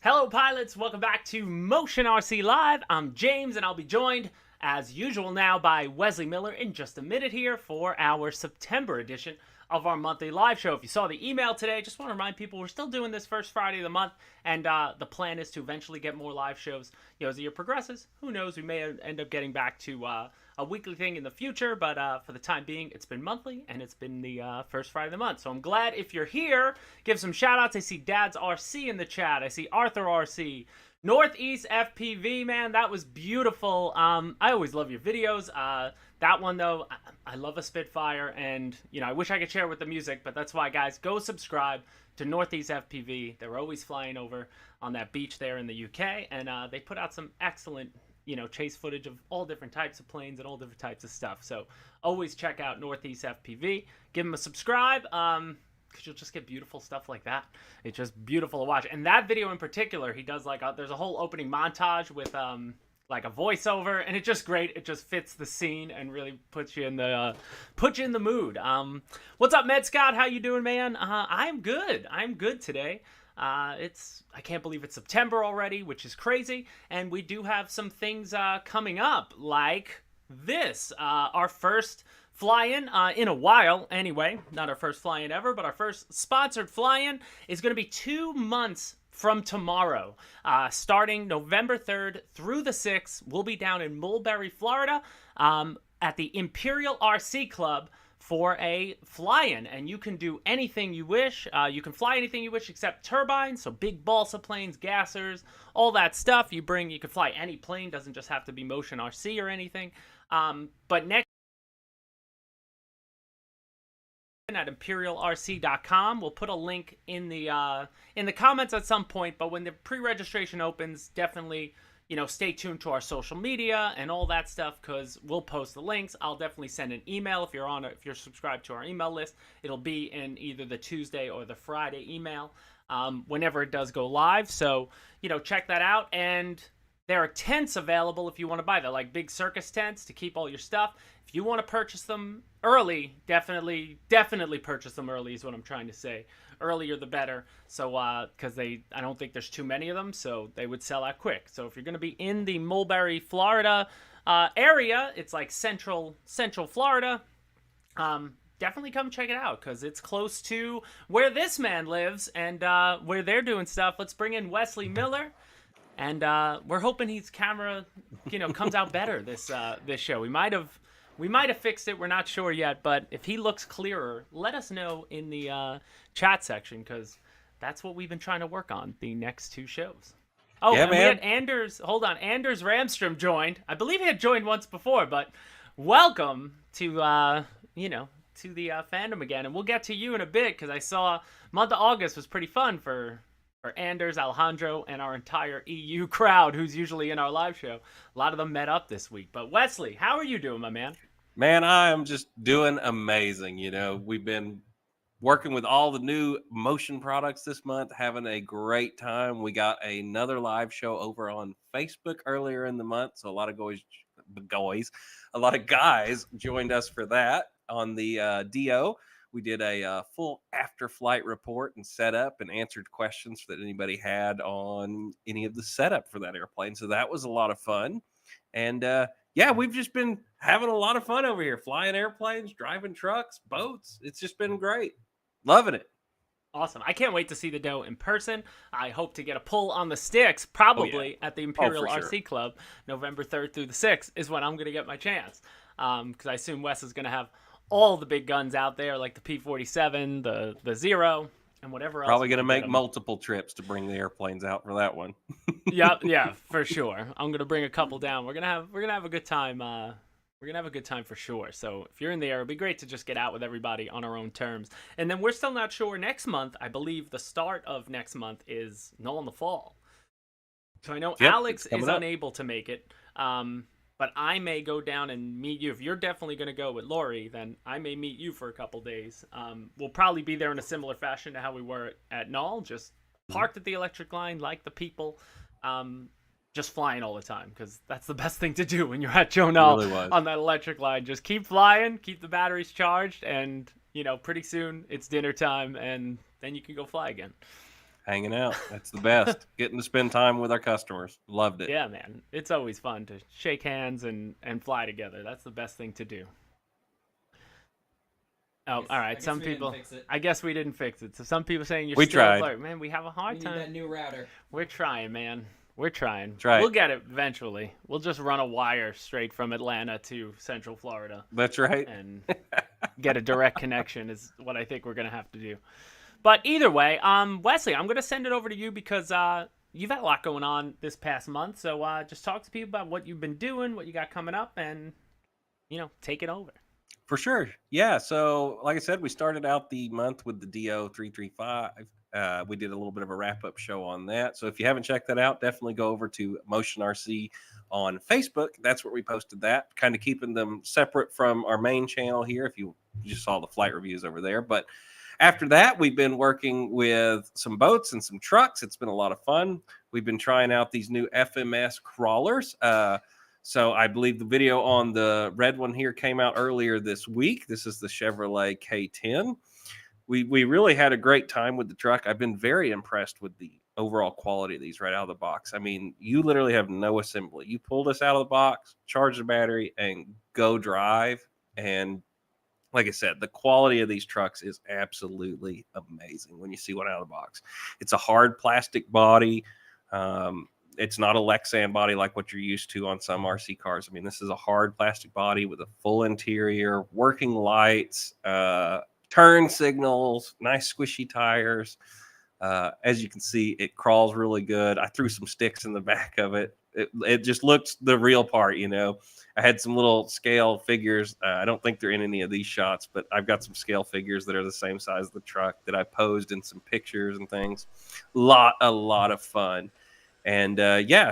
Hello pilots, welcome back to Motion RC Live. I'm James and I'll be joined as usual now by Wesley Miller in just a minute here for our September edition of our monthly live show. If you saw the email today, just want to remind people we're still doing this first Friday of the month, and the plan is to eventually get more live shows. As the year progresses, who knows, we may end up getting back to a weekly thing in the future, but for the time being, it's been monthly, and it's been the first Friday of the month. So I'm glad if you're here. Give some shout-outs. I see Dad's RC in the chat. I see Arthur RC. Northeast FPV, man, that was beautiful. I always love your videos. That one, though, I love a Spitfire, and, I wish I could share with the music, but that's why, guys, go subscribe to Northeast FPV. They're always flying over on that beach there in the UK, and they put out some excellent, chase footage of all different types of planes and all different types of stuff. So always check out Northeast FPV. Give them a subscribe, because you'll just get beautiful stuff like that. It's just beautiful to watch. And that video in particular, he does there's a whole opening montage with like a voiceover, and it's just great. It just fits the scene and really puts you in the mood. What's up, Med Scott? How you doing, man? I'm good. I'm good today. I can't believe it's September already, which is crazy. And we do have some things coming up, like this. Our first fly-in in a while, anyway. Not our first fly-in ever, but our first sponsored fly-in is going to be 2 months from tomorrow. Starting November 3rd through the 6th, we'll be down in Mulberry, Florida, at the Imperial RC Club for a fly-in, and you can do anything you wish. You can fly anything you wish except turbines, so big balsa planes, gassers, all that stuff. You can fly any plane, doesn't just have to be Motion RC or anything. But next at imperialrc.com, we'll put a link in the comments at some point, but when the pre-registration opens, definitely stay tuned to our social media and all that stuff, because we'll post the links. I'll definitely send an email if you're subscribed to our email list. It'll be in either the Tuesday or the Friday email whenever it does go live. So check that out. And there are tents available if you want to buy. They're like big circus tents to keep all your stuff. If you want to purchase them early, definitely purchase them early is what I'm trying to say. Earlier the better. So, because I don't think there's too many of them, so they would sell out quick. So if you're going to be in the Mulberry, Florida area, it's like central Florida, definitely come check it out, because it's close to where this man lives and where they're doing stuff. Let's bring in Wesley Miller. And we're hoping his camera, comes out better this show. We might have fixed it. We're not sure yet. But if he looks clearer, let us know in the chat section, because that's what we've been trying to work on the next 2 shows. Oh, yeah, and man. We had Anders. Hold on, Anders Ramstrom joined. I believe he had joined once before, but welcome to to the fandom again. And we'll get to you in a bit, because I saw month of August was pretty fun for Anders, Alejandro, and our entire EU crowd who's usually in our live show. A lot of them met up this week. But Wesley, how are you doing, my man? Man, I am just doing amazing. We've been working with all the new Motion products this month, having a great time. We got another live show over on Facebook earlier in the month. So a lot of guys joined us for that on the DO. We did a full after-flight report and setup and answered questions that anybody had on any of the setup for that airplane. So that was a lot of fun. And yeah, we've just been having a lot of fun over here, flying airplanes, driving trucks, boats. It's just been great. Loving it. Awesome. I can't wait to see the dough in person. I hope to get a pull on the sticks, probably at the Imperial RC Club, November 3rd through the 6th is when I'm going to get my chance. Because I assume Wes is going to have all the big guns out there, like the P37, the Zero, and whatever else. Probably going to make multiple trips to bring the airplanes out for that one. Yeah, for sure. I'm going to bring a couple down. We're gonna have a good time. We're gonna have a good time for sure. So if you're in the air, it'd be great to just get out with everybody on our own terms. And then we're still not sure next month. I believe the start of next month is Null in the Fall. So I know Alex is unable to make it. But I may go down and meet you. If you're definitely going to go with Lori, then I may meet you for a couple days. We'll probably be there in a similar fashion to how we were at Null, just parked at the electric line, like the people, just flying all the time, because that's the best thing to do when you're at Joe Null on that electric line. Just keep flying, keep the batteries charged, and pretty soon it's dinner time, and then you can go fly again. Hanging out. That's the best. Getting to spend time with our customers. Loved it. Yeah, man. It's always fun to shake hands and fly together. That's the best thing to do. Oh, all right. Some people. I guess we didn't fix it. So some people saying you're We still tried. alert. Man, we have a hard We time. need that new router. We're trying, man. We're trying. Try it. We'll get it eventually. We'll just run a wire straight from Atlanta to Central Florida That's right. and get a direct connection is what I think we're going to have to do. But either way, Wesley, I'm going to send it over to you because you've had a lot going on this past month. So just talk to people about what you've been doing, what you got coming up, and, take it over. For sure. Yeah. So, like I said, we started out the month with the DO335. We did a little bit of a wrap up show on that. So, if you haven't checked that out, definitely go over to Motion RC on Facebook. That's where we posted that, kind of keeping them separate from our main channel here. If you just saw the flight reviews over there. But after that, we've been working with some boats and some trucks. It's been a lot of fun. We've been trying out these new FMS crawlers. So I believe the video on the red one here came out earlier this week. This is the Chevrolet K10. We really had a great time with the truck. I've been very impressed with the overall quality of these right out of the box. I mean, you literally have no assembly. You pull this out of the box, charge the battery, and go drive. And like I said, the quality of these trucks is absolutely amazing when you see one out of the box. It's a hard plastic body. It's not a Lexan body like what you're used to on some RC cars. I mean, this is a hard plastic body with a full interior, working lights, turn signals, nice squishy tires. As you can see, it crawls really good. I threw some sticks in the back of it. It just looks the real part, I had some little scale figures. I don't think they're in any of these shots, but I've got some scale figures that are the same size as the truck that I posed in some pictures and things. A lot of fun. And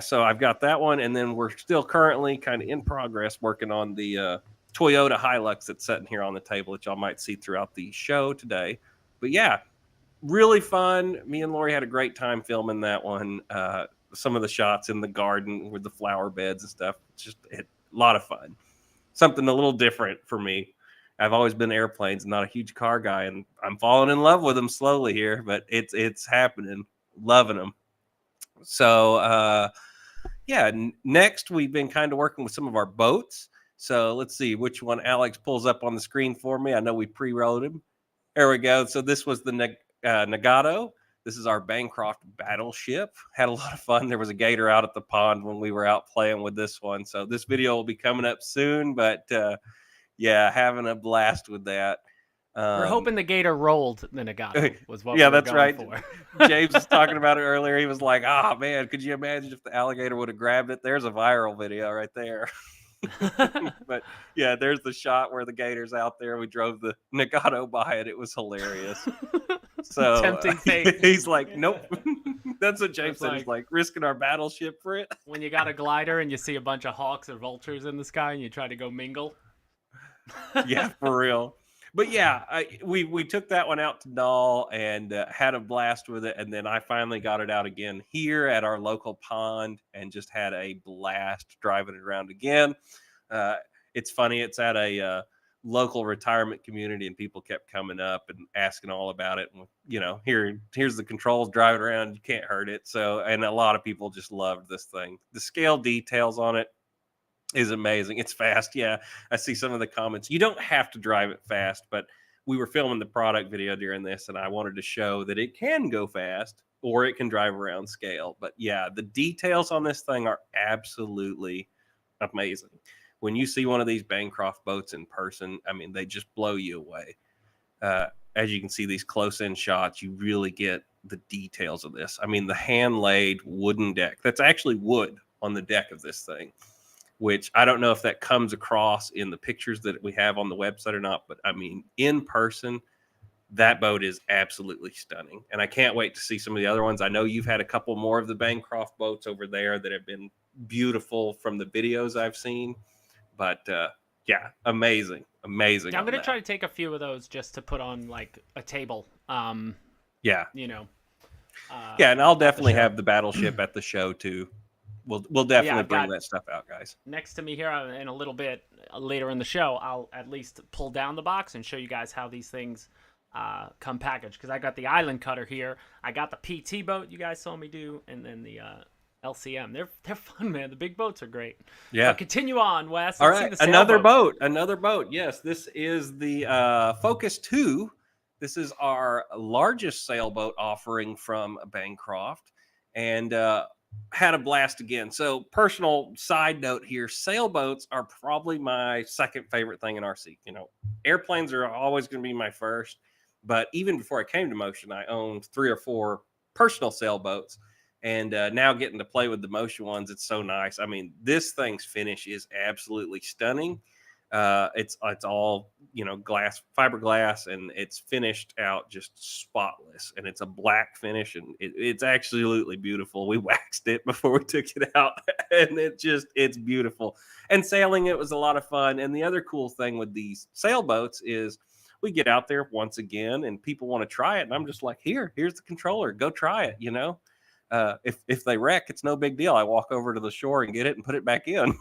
so I've got that one. And then we're still currently kind of in progress working on the Toyota Hilux that's sitting here on the table that y'all might see throughout the show today. But yeah, really fun. Me and Lori had a great time filming that one. Some of the shots in the garden with the flower beds and stuff. Just a lot of fun. Something a little different for me. I've always been airplanes, not a huge car guy, and I'm falling in love with them slowly here, but it's happening. Loving them. So, next we've been kind of working with some of our boats. So let's see which one Alex pulls up on the screen for me. I know we pre-wrote him. There we go. So this was the Nagato. This is our Bancroft battleship. Had a lot of fun. There was a gator out at the pond when we were out playing with this one. So this video will be coming up soon, but having a blast with that. We're hoping the gator rolled the Nagato was what yeah, we were that's going right. for. James was talking about it earlier. He was like, man, could you imagine if the alligator would have grabbed it? There's a viral video right there. But yeah, there's the shot where the gator's out there. We drove the Nagato by it. It was hilarious. So tempting fate. He's like, nope. That's what James said. He's like, risking our battleship for it. When you got a glider and you see a bunch of hawks or vultures in the sky and you try to go mingle. Yeah, for real. But yeah, we took that one out to Null and had a blast with it. And then I finally got it out again here at our local pond and just had a blast driving it around again. It's funny. It's at a local retirement community and people kept coming up and asking all about it. And, here's the controls, drive it around. You can't hurt it. So, and a lot of people just loved this thing. The scale details on it is amazing. It's fast. Yeah. I see some of the comments. You don't have to drive it fast, but we were filming the product video during this and I wanted to show that it can go fast or it can drive around scale. But yeah, the details on this thing are absolutely amazing. When you see one of these Bancroft boats in person, I mean, they just blow you away. As you can see these close-in shots, you really get the details of this. I mean, the hand-laid wooden deck. That's actually wood on the deck of this thing, which I don't know if that comes across in the pictures that we have on the website or not, but I mean, in person, that boat is absolutely stunning. And I can't wait to see some of the other ones. I know you've had a couple more of the Bancroft boats over there that have been beautiful from the videos I've seen, but amazing. Yeah, I'm going to try to take a few of those just to put on like a table. And I'll definitely have the battleship at the show too. We'll definitely bring that stuff out, guys. Next to me here in a little bit later in the show, I'll at least pull down the box and show you guys how these things come packaged, because I got the Island Cutter here. I got the PT boat you guys saw me do, and then the LCM. They're fun, man. The big boats are great. Yeah. But continue on, Wes. All Let's see right. the Another sailboat. boat. Another boat. Yes. This is the Focus 2. This is our largest sailboat offering from Bancroft. And had a blast again. So, personal side note here, sailboats are probably my second favorite thing in RC. You know, airplanes are always going to be my first, but even before I came to Motion, I owned 3 or 4 personal sailboats, and now getting to play with the Motion ones, it's so nice. I mean, this thing's finish is absolutely stunning. It's all, you know, fiberglass, and it's finished out just spotless, and it's a black finish, and it's absolutely beautiful. We waxed it before we took it out, and it's beautiful. And sailing it was a lot of fun. And the other cool thing with these sailboats is we get out there once again, and people want to try it, and I'm just like, here's the controller, go try it. You know, if they wreck, it's no big deal. I walk over to the shore and get it and put it back in.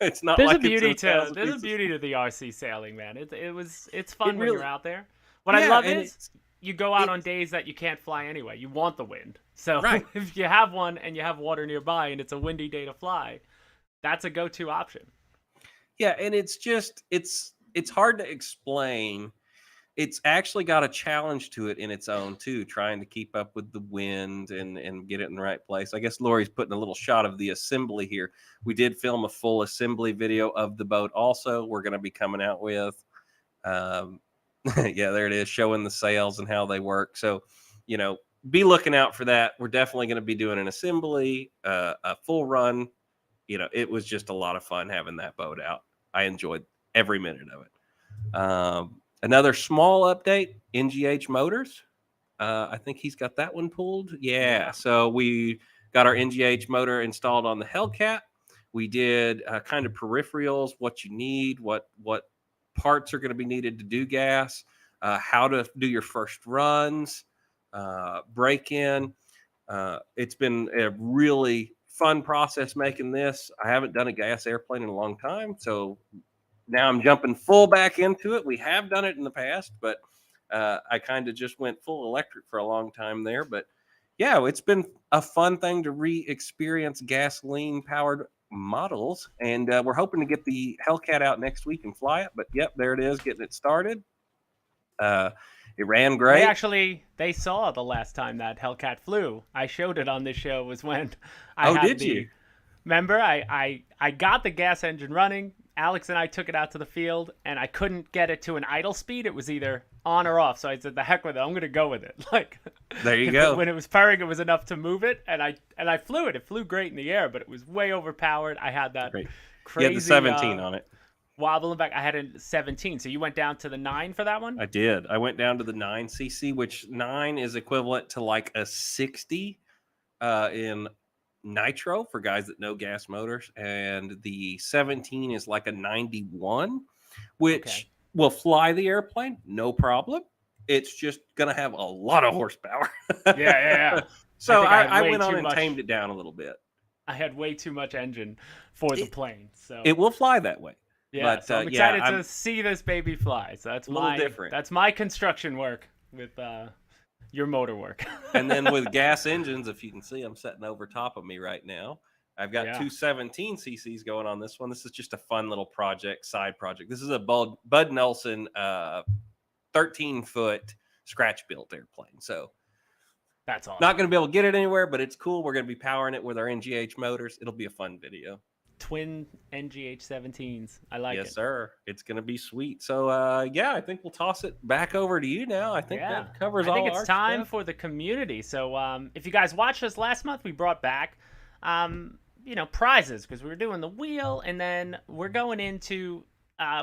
It's not There's like a beauty it's a there's a beauty to the RC sailing, man. It's fun when really, you're out there. What I love is you go out on days that you can't fly anyway. You want the wind. So right. if you have one and you have water nearby and it's a windy day to fly, that's a go-to option. Yeah, and it's hard to explain. It's actually got a challenge to it in its own too, trying to keep up with the wind and get it in the right place. I guess Lori's putting a little shot of the assembly here. We did film a full assembly video of the boat also. We're going to be coming out with, yeah, there it is, showing the sails and how they work. So, you know, be looking out for that. We're definitely going to be doing an assembly, a full run. You know, it was just a lot of fun having that boat out. I enjoyed every minute of it. Another small update, NGH motors. I think he's got that one pulled. Yeah. So we got our NGH motor installed on the Hellcat. We did kind of peripherals, what you need, what parts are going to be needed to do gas, how to do your first runs, break in. It's been a really fun process making this. I haven't done a gas airplane in a long time, so now I'm jumping full back into it. We have done it in the past, but I kind of just went full electric for a long time there. But yeah, it's been a fun thing to re-experience gasoline-powered models, and we're hoping to get the Hellcat out next week and fly it. But yep, there it is, getting it started. It ran great. They saw the last time that Hellcat flew. I showed it on this show. Was when did you? Remember, I got the gas engine running. Alex and I took it out to the field, and I couldn't get it to an idle speed. It was either on or off. So I said, "The heck with it! I'm going to go with it." Like, there you go. When it was purring, it was enough to move it, and I flew it. It flew great in the air, but it was way overpowered. I had that crazy. You had the 17 on it. Wobbling back. I had a 17. So you went down to the 9 for that one? I did. I went down to the 9cc, which 9 is equivalent to like a 60 in nitro for guys that know gas motors, and the 17 is like a 91, which will fly the airplane no problem. It's just gonna have a lot of horsepower. Yeah. So I went on and tamed it down a little bit. I had way too much engine for the plane, so it will fly that way. Yeah, but, so I'm excited to see this baby fly. So that's different. That's my construction work with your motor work. And then with gas engines, if you can see, I'm sitting over top of me right now. I've got two 17cc's going on this one. This is just a fun little side project. This is a Bud Nelson 13-foot scratch-built airplane. So that's awesome. Not going to be able to get it anywhere, but it's cool. We're going to be powering it with our NGH motors. It'll be a fun video. Twin NGH 17s. I like it. Yes, sir. It's going to be sweet. So, yeah, I think we'll toss it back over to you now. I think that covers all our I think it's time stuff for the community. So, if you guys watched us last month, we brought back, prizes because we were doing the wheel, and then we're going into,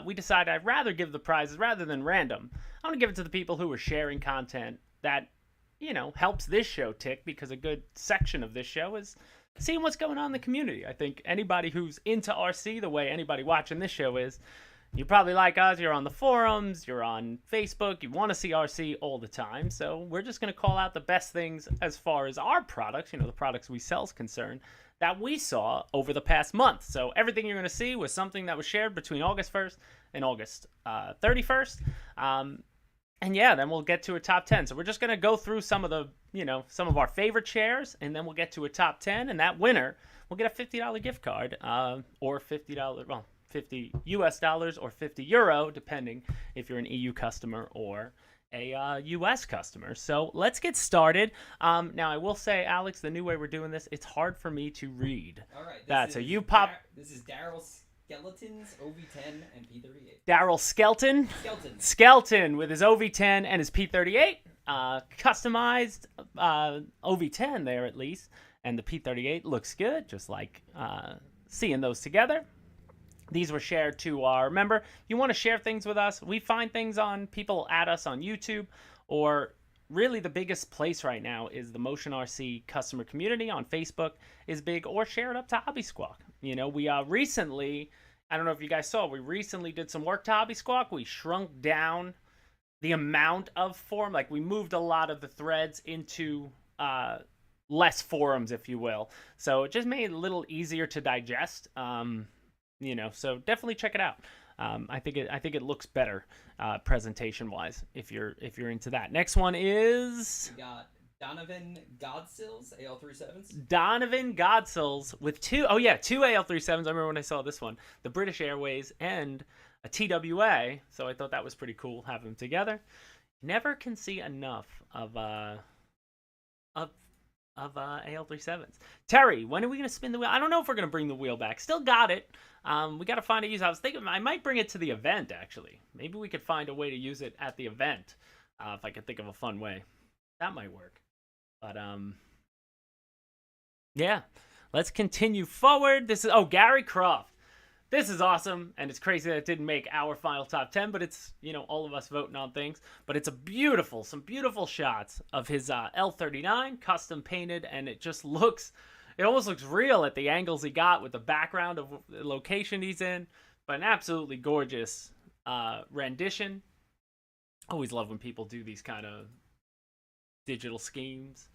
we decided I'd rather give the prizes rather than random. I want to give it to the people who are sharing content that, helps this show tick, because a good section of this show is seeing what's going on in the community. I think anybody who's into RC the way anybody watching this show is, you probably like us, you're on the forums, you're on Facebook, you want to see RC all the time. So we're just going to call out the best things as far as our products, the products we sell is concerned, that we saw over the past month. So everything you're going to see was something that was shared between August 1st and August 31st. And yeah, then we'll get to a top 10. So we're just going to go through some of the, some of our favorite shares, and then we'll get to a top 10, and that winner will get a $50 gift card, or $50, well, 50 US dollars or 50 euro, depending if you're an EU customer or a US customer. So let's get started. Now, I will say, Alex, the new way we're doing this, it's hard for me to read. All right. That. So you pop. This is Daryl Skeleton's OV10 and P38. Daryl Skelton with his OV10 and his P38. Customized OV10 there at least. And the P38 looks good, just like seeing those together. These were shared to our, remember, you want to share things with us. We find things on, people add us on YouTube, or really the biggest place right now is the Motion RC customer community on Facebook is big, or share it up to Hobby Squawk. We recently, I don't know if you guys saw, we recently did some work to Hobby Squawk. We shrunk down the amount of forum, like we moved a lot of the threads into less forums, if you will. So it just made it a little easier to digest. So definitely check it out. I think it looks better presentation wise if you're into that. Next one is we got Donovan Godzills AL37s. Donovan Godzills with two AL37s. I remember when I saw this one, the British Airways and a TWA. So I thought that was pretty cool having them together. Never can see enough of AL37s. Terry, when are we going to spin the wheel? I don't know if we're going to bring the wheel back. Still got it. We got to find a use. I was thinking I might bring it to the event, actually. Maybe we could find a way to use it at the event, if I could think of a fun way. That might work. But, yeah. Let's continue forward. This is, Gary Croft. This is awesome, and it's crazy that it didn't make our final top 10, but it's, all of us voting on things. But it's some beautiful shots of his L39, custom painted, and it almost looks real at the angles he got with the background of the location he's in. But an absolutely gorgeous rendition. Always love when people do these kind of digital schemes.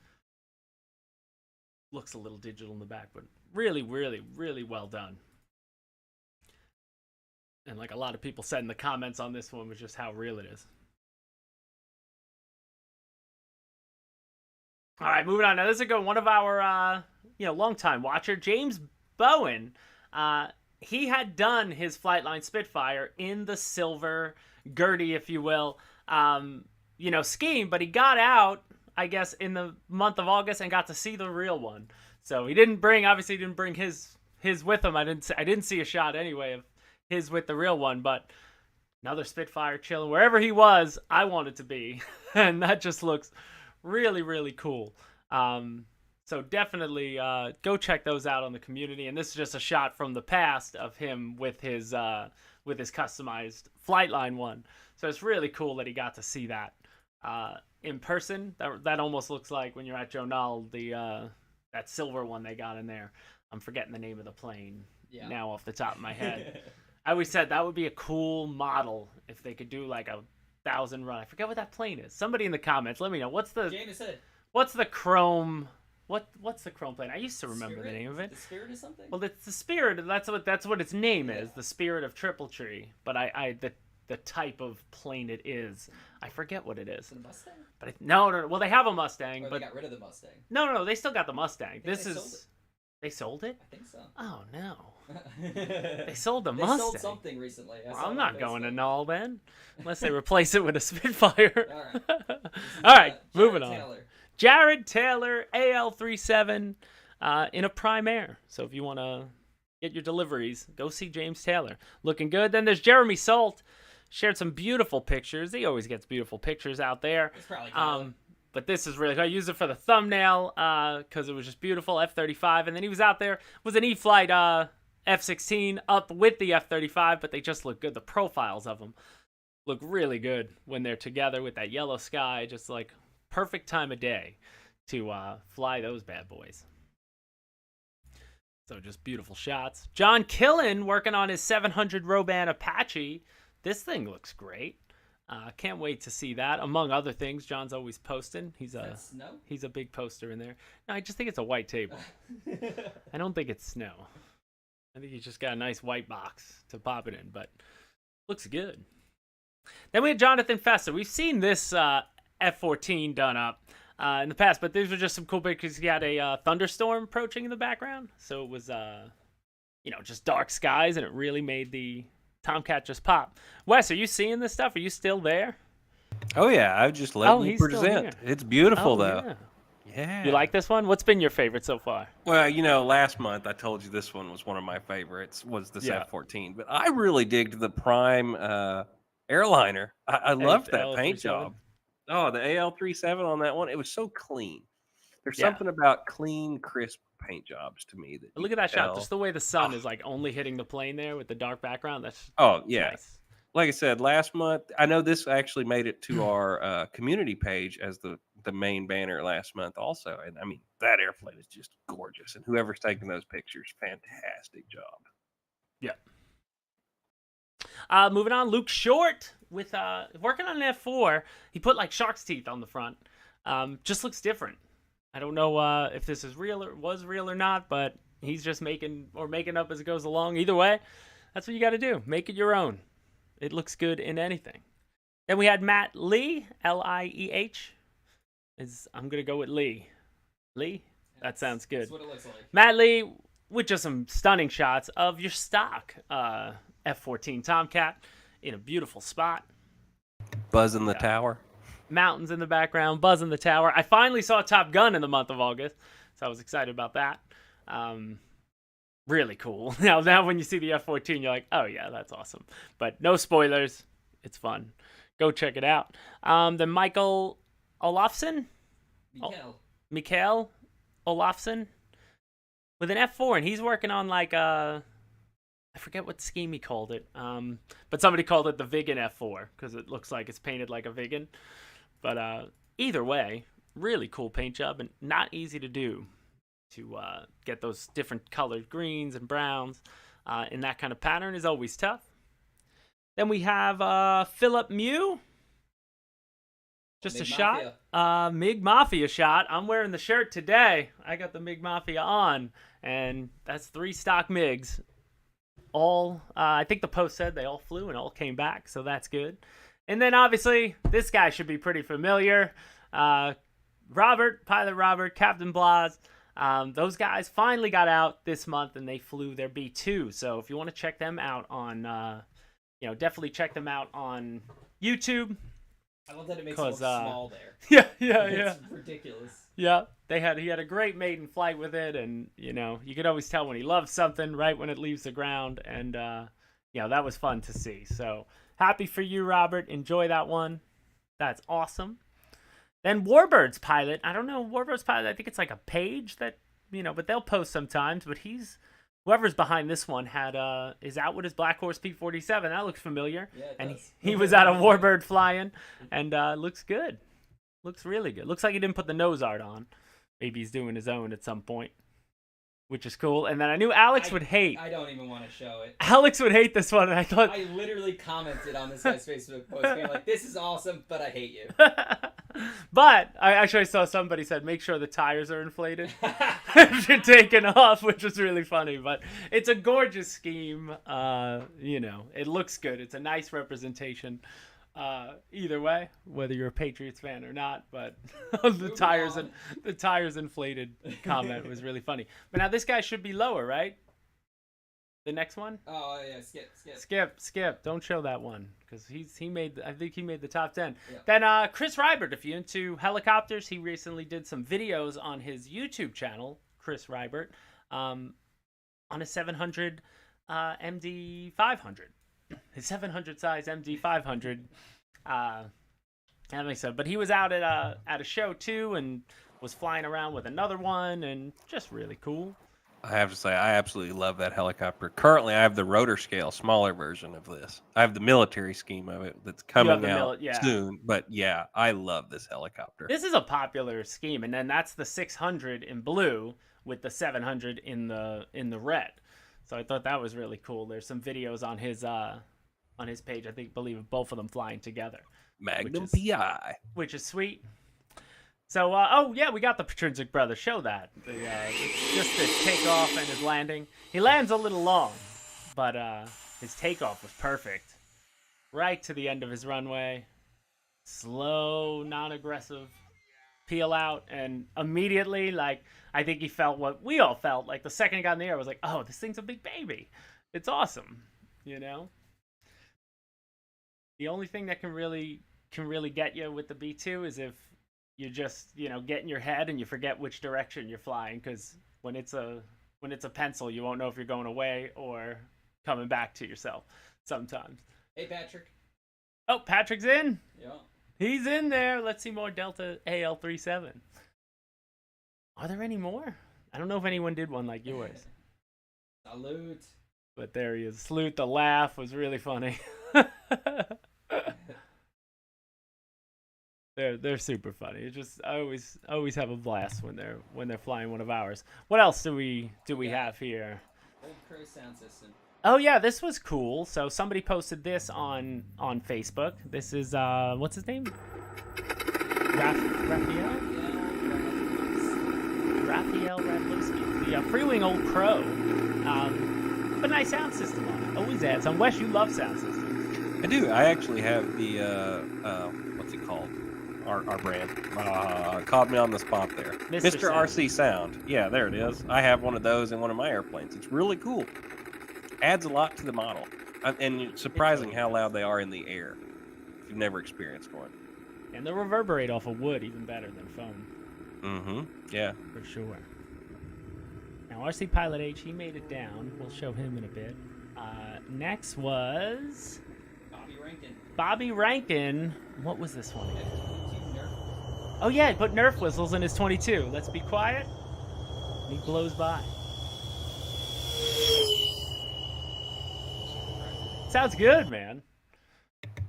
Looks a little digital in the back, but really, really, really well done. And like a lot of people said in the comments on this one was just how real it is. All right, moving on. Now this is one of our, longtime watcher, James Bowen. He had done his Flightline Spitfire in the silver Gertie, if you will, scheme, but he got out, I guess, in the month of August and got to see the real one. So he didn't bring his with him. I didn't see a shot anyway of his with the real one, but another Spitfire chilling wherever he was. I wanted to be, and that just looks really, really cool. So definitely go check those out on the community. And this is just a shot from the past of him with his customized Flightline one. So it's really cool that he got to see that in person. That almost looks like when you're at Joe Knoll, that silver one they got in there. I'm forgetting the name of the plane now off the top of my head. I always said that would be a cool model if they could do like a 1,000 run. I forget what that plane is. Somebody in the comments, let me know. What's the chrome? What's the chrome plane? I used to remember the name of it. The Spirit is something? Well, it's the Spirit. That's what its name is. The Spirit of Triple Tree. But the type of plane it is, I forget what it is. Is it a Mustang? But no. Well, they have a Mustang, or but they got rid of the Mustang. No. They still got the Mustang. They sold it. They sold it? I think so. Oh no. They sold the They Mustang. sold something recently. I'm not going to Null then, unless they replace it with a Spitfire. All right. All right, moving on. Taylor. Jared Taylor, AL37, in a Prime Air. So if you want to get your deliveries, go see James Taylor. Looking good. Then there's Jeremy Salt. Shared some beautiful pictures. He always gets beautiful pictures out there. It's probably Taylor. But this is really, I used it for the thumbnail because it was just beautiful, F-35. And then he was out there, was an e-flite F-16 up with the F-35, but they just look good. The profiles of them look really good when they're together with that yellow sky. Just like perfect time of day to fly those bad boys. So just beautiful shots. John Killen working on his 700 Roban Apache. This thing looks great. Can't wait to see that. Among other things, John's always posting. He's a big poster in there. No, I just think it's a white table. I don't think it's snow. I think he's just got a nice white box to pop it in, but looks good. Then we had Jonathan Fester. We've seen this F-14 done up in the past, but these were just some cool pictures. He had a thunderstorm approaching in the background, so it was just dark skies, and it really made the Tomcat just pop. Wes, are you seeing this stuff? Are you still there? Oh yeah, I've just let you present. It's beautiful though. Yeah. Yeah. You like this one? What's been your favorite so far? Well, last month I told you this one was one of my favorites, was this F-14. But I really digged the Prime airliner. I loved that paint job. Oh, the AL-37 on that one. It was so clean. There's something about clean, crisp paint jobs to me. Look at that shot. Just the way the sun is like only hitting the plane there with the dark background. That's nice. Like I said, last month, I know this actually made it to our community page as the main banner last month also. And I mean, that airplane is just gorgeous. And whoever's taking those pictures, fantastic job. Yeah. Moving on, Luke Short with working on an F4. He put like shark's teeth on the front. Just looks different. I don't know if this is real or was real or not, but he's just making up as it goes along. Either way, that's what you got to do. Make it your own. It looks good in anything. Then we had Matt Lee, L-I-E-H. I'm going to go with Lee. Lee? That sounds good. That's what it looks like. Matt Lee with just some stunning shots of your stock F-14 Tomcat in a beautiful spot. Buzz in the tower. Mountains in the background, buzz in the tower. I finally saw Top Gun in the month of August, so I was excited about that. Really cool. Now when you see the F-14, you're like, oh yeah, that's awesome. But no spoilers. It's fun. Go check it out. Then Michael Olafson? Mikael Olafson with an F4, and he's working on like I forget what scheme he called it. But somebody called it the Vigan F4 because it looks like it's painted like a Vigan. But either way, really cool paint job and not easy to do. To get those different colored greens and browns in that kind of pattern is always tough. Then we have Philip Mew. Just Mig a Mafia. shot. MiG Mafia shot. I'm wearing the shirt today. I got the MiG Mafia on, and that's 3 stock MiGs. All, I think the post said they all flew and all came back, so that's good. And then obviously, this guy should be pretty familiar. Robert, Pilot Robert, Captain Blas. Those guys finally got out this month and they flew their B2. So if you want to check them out on, definitely check them out on YouTube. I love that it makes it look small there. Yeah. It's ridiculous. Yeah, he had a great maiden flight with it, and you could always tell when he loves something right when it leaves the ground, and that was fun to see. So happy for you, Robert. Enjoy that one. That's awesome. Then Warbird's pilot. I don't know Warbird's pilot. I think it's like a page that but they'll post sometimes. But whoever's behind this one is out with his Black Horse P47. That looks familiar. Yeah, it and does. he was out of Warbird flying, and looks good. Looks really good. Looks like he didn't put the nose art on. Maybe he's doing his own at some point, which is cool. And then I knew Alex would hate. I don't even want to show it. Alex would hate this one, and I thought. I literally commented on this guy's Facebook post being like, "This is awesome, but I hate you." But I saw somebody said, make sure the tires are inflated if you're taking off, which was really funny. But it's a gorgeous scheme. It looks good. It's a nice representation. Either way, whether you're a Patriots fan or not, but the tires inflated comment was really funny. But now this guy should be lower, right? The next one? Oh yeah, Skip. Don't show that one because I think he made the top 10. Yeah. Then Chris Rybert, if you're into helicopters, he recently did some videos on his YouTube channel, Chris Rybert, on a 700 MD 500, his 700 size MD 500. But he was out at a show too and was flying around with another one and just really cool. I have to say, I absolutely love that helicopter. Currently, I have the rotor scale, smaller version of this. I have the military scheme of it that's coming out soon. But yeah, I love this helicopter. This is a popular scheme, and then that's the 600 in blue with the 700 in the red. So I thought that was really cool. There's some videos on his page. I believe both of them flying together. Magnum PI, which is sweet. So, we got the Patrinsic Brothers. Show that. Just the takeoff and his landing. He lands a little long, but his takeoff was perfect. right to the end of his runway. Slow, non-aggressive peel out, and immediately, like, I think he felt what we all felt. Like, the second he got in the air, I was like, oh, this thing's a big baby. It's awesome, you know? The only thing that can really get you with the B2 is if you just, get in your head and you forget which direction you're flying, because when it's a pencil, you won't know if you're going away or coming back to yourself sometimes. Hey, Patrick. Oh, Patrick's in. Yeah. He's in there. Let's see more Delta AL37. Are there any more? I don't know if anyone did one like yours. Salute. But there he is. Salute. The laugh was really funny. They're super funny. It's just I always have a blast when they're flying one of ours. What else do we have here? Old Crow sound system. Oh yeah, this was cool. So somebody posted this on Facebook. This is what's his name? Raphael? Raphael Radlowski. The Freewing Old Crow. But nice sound system on it. Always adds on. Wes, you love sound systems. I do. I actually have the what's it called? Our brand. Caught me on the spot there. Mr. RC Sound. Yeah, there it is. I have one of those in one of my airplanes. It's really cool. Adds a lot to the model. And it's surprising how loud they are in the air. If you've never experienced one. And they reverberate off of wood even better than foam. Mm-hmm. Yeah. For sure. Now, RC Pilot H, he made it down. We'll show him in a bit. Next was... Bobby Rankin. What was this one again? Oh, yeah, he put Nerf whistles in his 22. Let's be quiet. He blows by. Sounds good, man.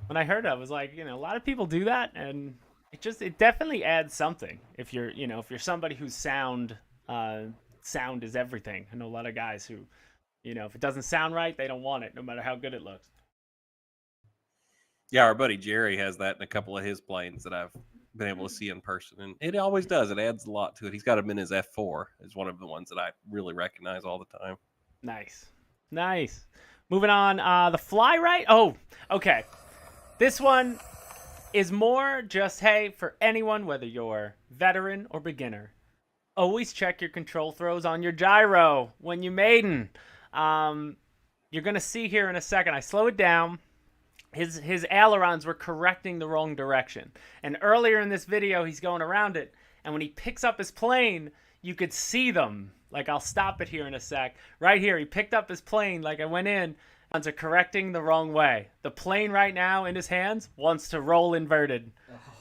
When I heard it, I was like, a lot of people do that, and it definitely adds something. If you're somebody whose sound is everything. I know a lot of guys who, if it doesn't sound right, they don't want it, no matter how good it looks. Yeah, our buddy Jerry has that in a couple of his planes that I've been able to see in person, and it always does. It adds a lot to it. He's got him in his F4 is one of the ones that I really recognize all the time. Nice. Moving on, the fly right. Oh, okay. This one is more just, hey, for anyone, whether you're veteran or beginner, always check your control throws on your gyro when you maiden. You're going to see here in a second, I slow it down. His ailerons were correcting the wrong direction. And earlier in this video, he's going around it. And when he picks up his plane, you could see them. Like, I'll stop it here in a sec. Right here, he picked up his plane like I went in. Ailerons are correcting the wrong way. The plane right now in his hands wants to roll inverted.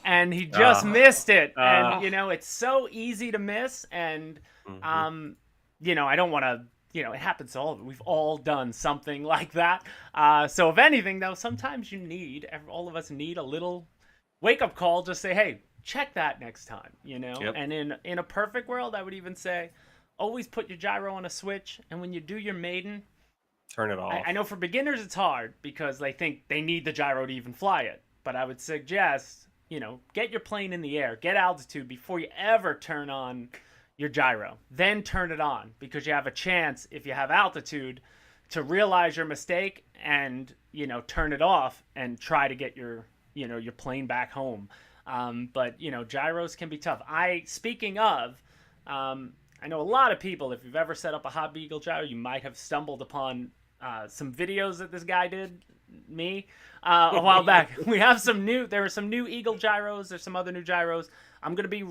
And he just missed it. And, it's so easy to miss. And, I don't want to... it happens to all of it. We've all done something like that. So if anything, though, sometimes all of us need a little wake-up call. Just say, hey, check that next time, Yep. And in a perfect world, I would even say, always put your gyro on a switch. And when you do your maiden, turn it off. I know for beginners it's hard because they think they need the gyro to even fly it. But I would suggest, get your plane in the air, get altitude before you ever turn on your gyro, then turn it on, because you have a chance, if you have altitude, to realize your mistake and turn it off and try to get your plane back home. But gyros can be tough. Speaking of, I know a lot of people, if you've ever set up a Hot Beagle gyro, you might have stumbled upon some videos that this guy did a while back. There were some new Eagle gyros. There's some other new gyros. I'm going to be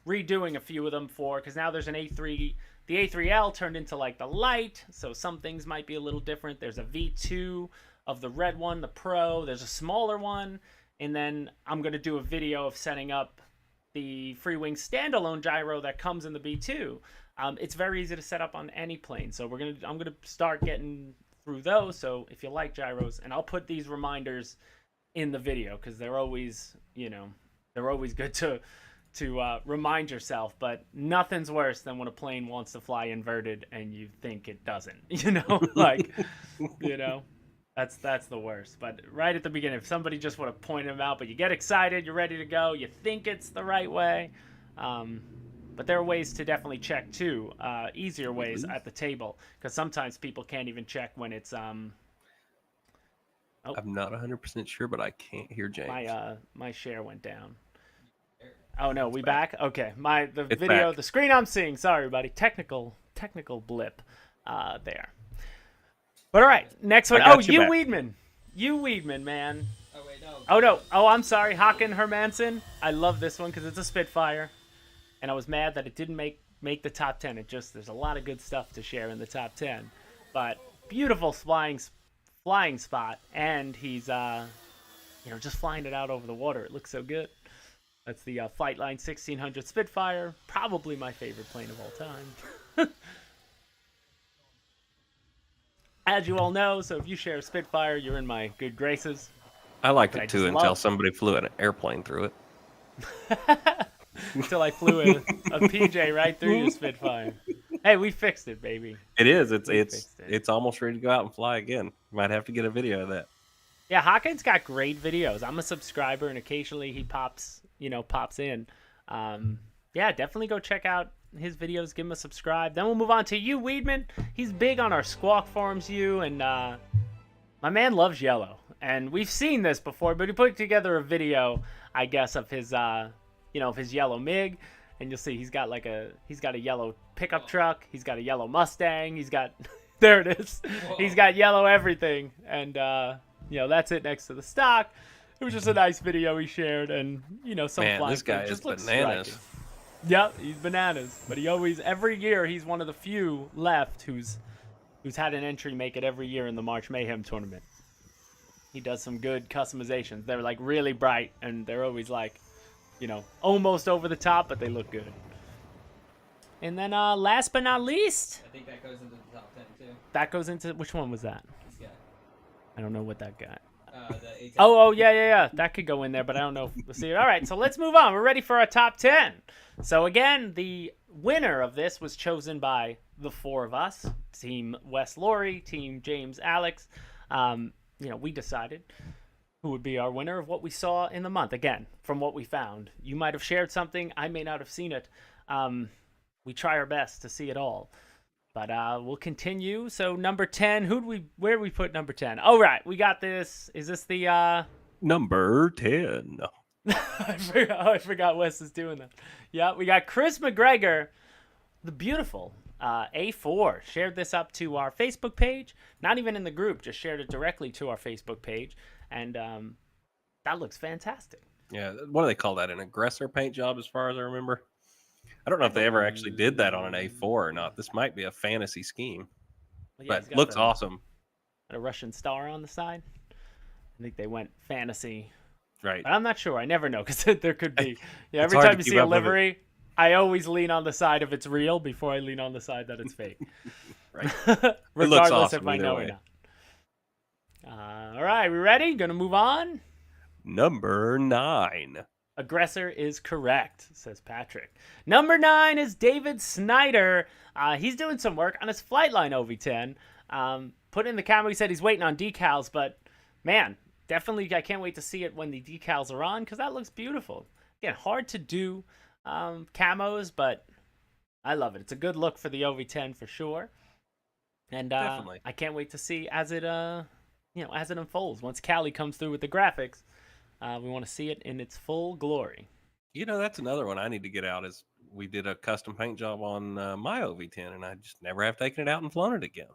redoing a few of them because now there's an A3. The A3L turned into like the light, so some things might be a little different. There's a V2 of the red one, the Pro. There's a smaller one, and then I'm going to do a video of setting up the Freewing standalone gyro that comes in the B2. It's very easy to set up on any plane, so I'm gonna start getting through those. So if you like gyros, and I'll put these reminders in the video because they're always good to remind yourself. But nothing's worse than when a plane wants to fly inverted and you think it doesn't. That's the worst. But right at the beginning, if somebody just would have pointed them out, but you get excited, you're ready to go, you think it's the right way. But there are ways to definitely check too, easier ways at the table, because sometimes people can't even check when it's Oh. I'm not 100% sure, but I can't hear James. My share went down. Oh no, we back? Okay. The It's video, back. the screen I'm seeing. Sorry, everybody. Technical blip. There. But all right, next one. I got Oh, you you back. Weedman. You Weedman, man. Oh wait, no. Oh no. Oh, I'm sorry. Hakan Hermanson. I love this one because it's a Spitfire, and I was mad that it didn't make the top 10. There's a lot of good stuff to share in the top 10, but beautiful flying spot, and he's just flying it out over the water. It looks so good. That's the Flightline 1600 Spitfire, probably my favorite plane of all time. As you all know, so if you share a Spitfire, you're in my good graces. I liked But I it too just until love- somebody flew an airplane through it. Until I flew a PJ right through your Spitfire. Hey, we fixed it, baby. It is. We It's fixed it. it's almost ready to go out and fly again. Might have to get a video of that. Yeah, Hawkins got great videos. I'm a subscriber, and occasionally he pops in. Yeah, definitely go check out his videos. Give him a subscribe. Then we'll move on to you, Weedman. He's big on our Squawk forums, and my man loves yellow. And we've seen this before, but he put together a video, I guess, of his of his yellow MiG, and you'll see he's got a yellow pickup truck. He's got a yellow Mustang. He's got there it is. Whoa. He's got yellow everything, and that's it next to the stock. It was just a nice video he shared, and some Man, flying this guy footage. is Just looks bananas. striking. Yep, he's bananas. But every year he's one of the few left who's had an entry make it every year in the March Mayhem tournament. He does some good customizations. They're like really bright, and they're always like, almost over the top, but they look good. And then last but not least, I think that goes into the top 10 too. that goes into which one was that? This guy. I don't know what that got. The A10. Oh, yeah. That could go in there, but I don't know. We'll see. All right, so let's move on. We're ready for our top 10. So again, the winner of this was chosen by the four of us. Team Wes Laurie, Team James Alex. We decided who would be our winner of what we saw in the month. Again, from what we found. You might have shared something. I may not have seen it. We try our best to see it all. But we'll continue. So number 10, where did we put number 10? Oh, right. We got this. Is this the... Number 10. I forgot Wes is doing that. Yeah, we got Chris McGregor, the beautiful A4. Shared this up to our Facebook page. Not even in the group, just shared it directly to our Facebook page. And that looks fantastic. Yeah, what do they call that? An aggressor paint job, as far as I remember. I don't know if they ever actually did that on an A4 or not. This might be a fantasy scheme, Well, yeah, but he's got looks the- awesome. A Russian star on the side. I think they went fantasy. Right. But I'm not sure. I never know because there could be. Yeah, It's every hard time to you keep see a up with it. livery, I always lean on the side if it's real before I lean on the side that it's fake. Right. Regardless awesome if I either know way. or not. All right, we ready? Gonna move on. Number 9. Aggressor is correct, says Patrick. Number 9 is David Snyder. He's doing some work on his Flightline OV10. Put in the camera, he said he's waiting on decals, but man, definitely I can't wait to see it when the decals are on because that looks beautiful. Again, hard to do camos, but I love it. It's a good look for the OV10 for sure. And Definitely. I can't wait to see as it unfolds. Once Callie comes through with the graphics, we want to see it in its full glory. That's another one I need to get out. Is we did a custom paint job on my OV10, and I just never have taken it out and flown it again.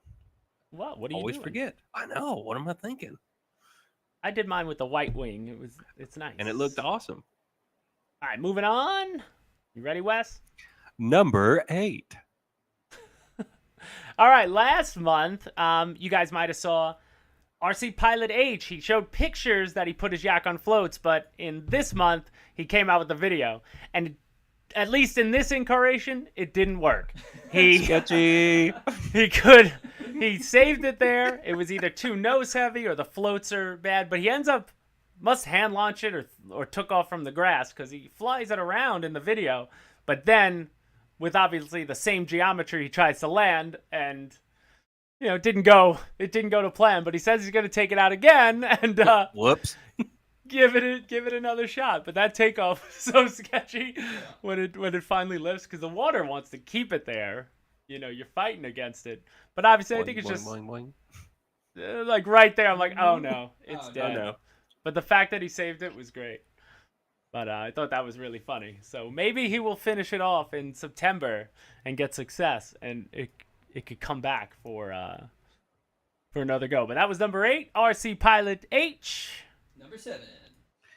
What are you Always doing? forget. I know. What am I thinking? I did mine with the white wing. It's nice. And it looked awesome. All right, moving on. You ready, Wes? Number 8. All right, last month, you guys might have saw RC Pilot H. He showed pictures that he put his yak on floats, but in this month, he came out with a video. And at least in this incarnation, it didn't work. Sketchy. He saved it there. It was either too nose heavy or the floats are bad, but he must hand launch it or took off from the grass because he flies it around in the video, but then with obviously the same geometry he tries to land and it didn't go to plan, but he says he's going to take it out again and Whoops. give it another shot. But that takeoff is so sketchy when it finally lifts because the water wants to keep it there. You're fighting against it. But obviously I think it's Boing, just boing, boing. like right there. I'm like, oh no, it's Oh, dead. no. But the fact that he saved it was great. But I thought that was really funny. So maybe he will finish it off in September and get success, and it could come back for another go. But that was number 8, RC Pilot H. Number 7.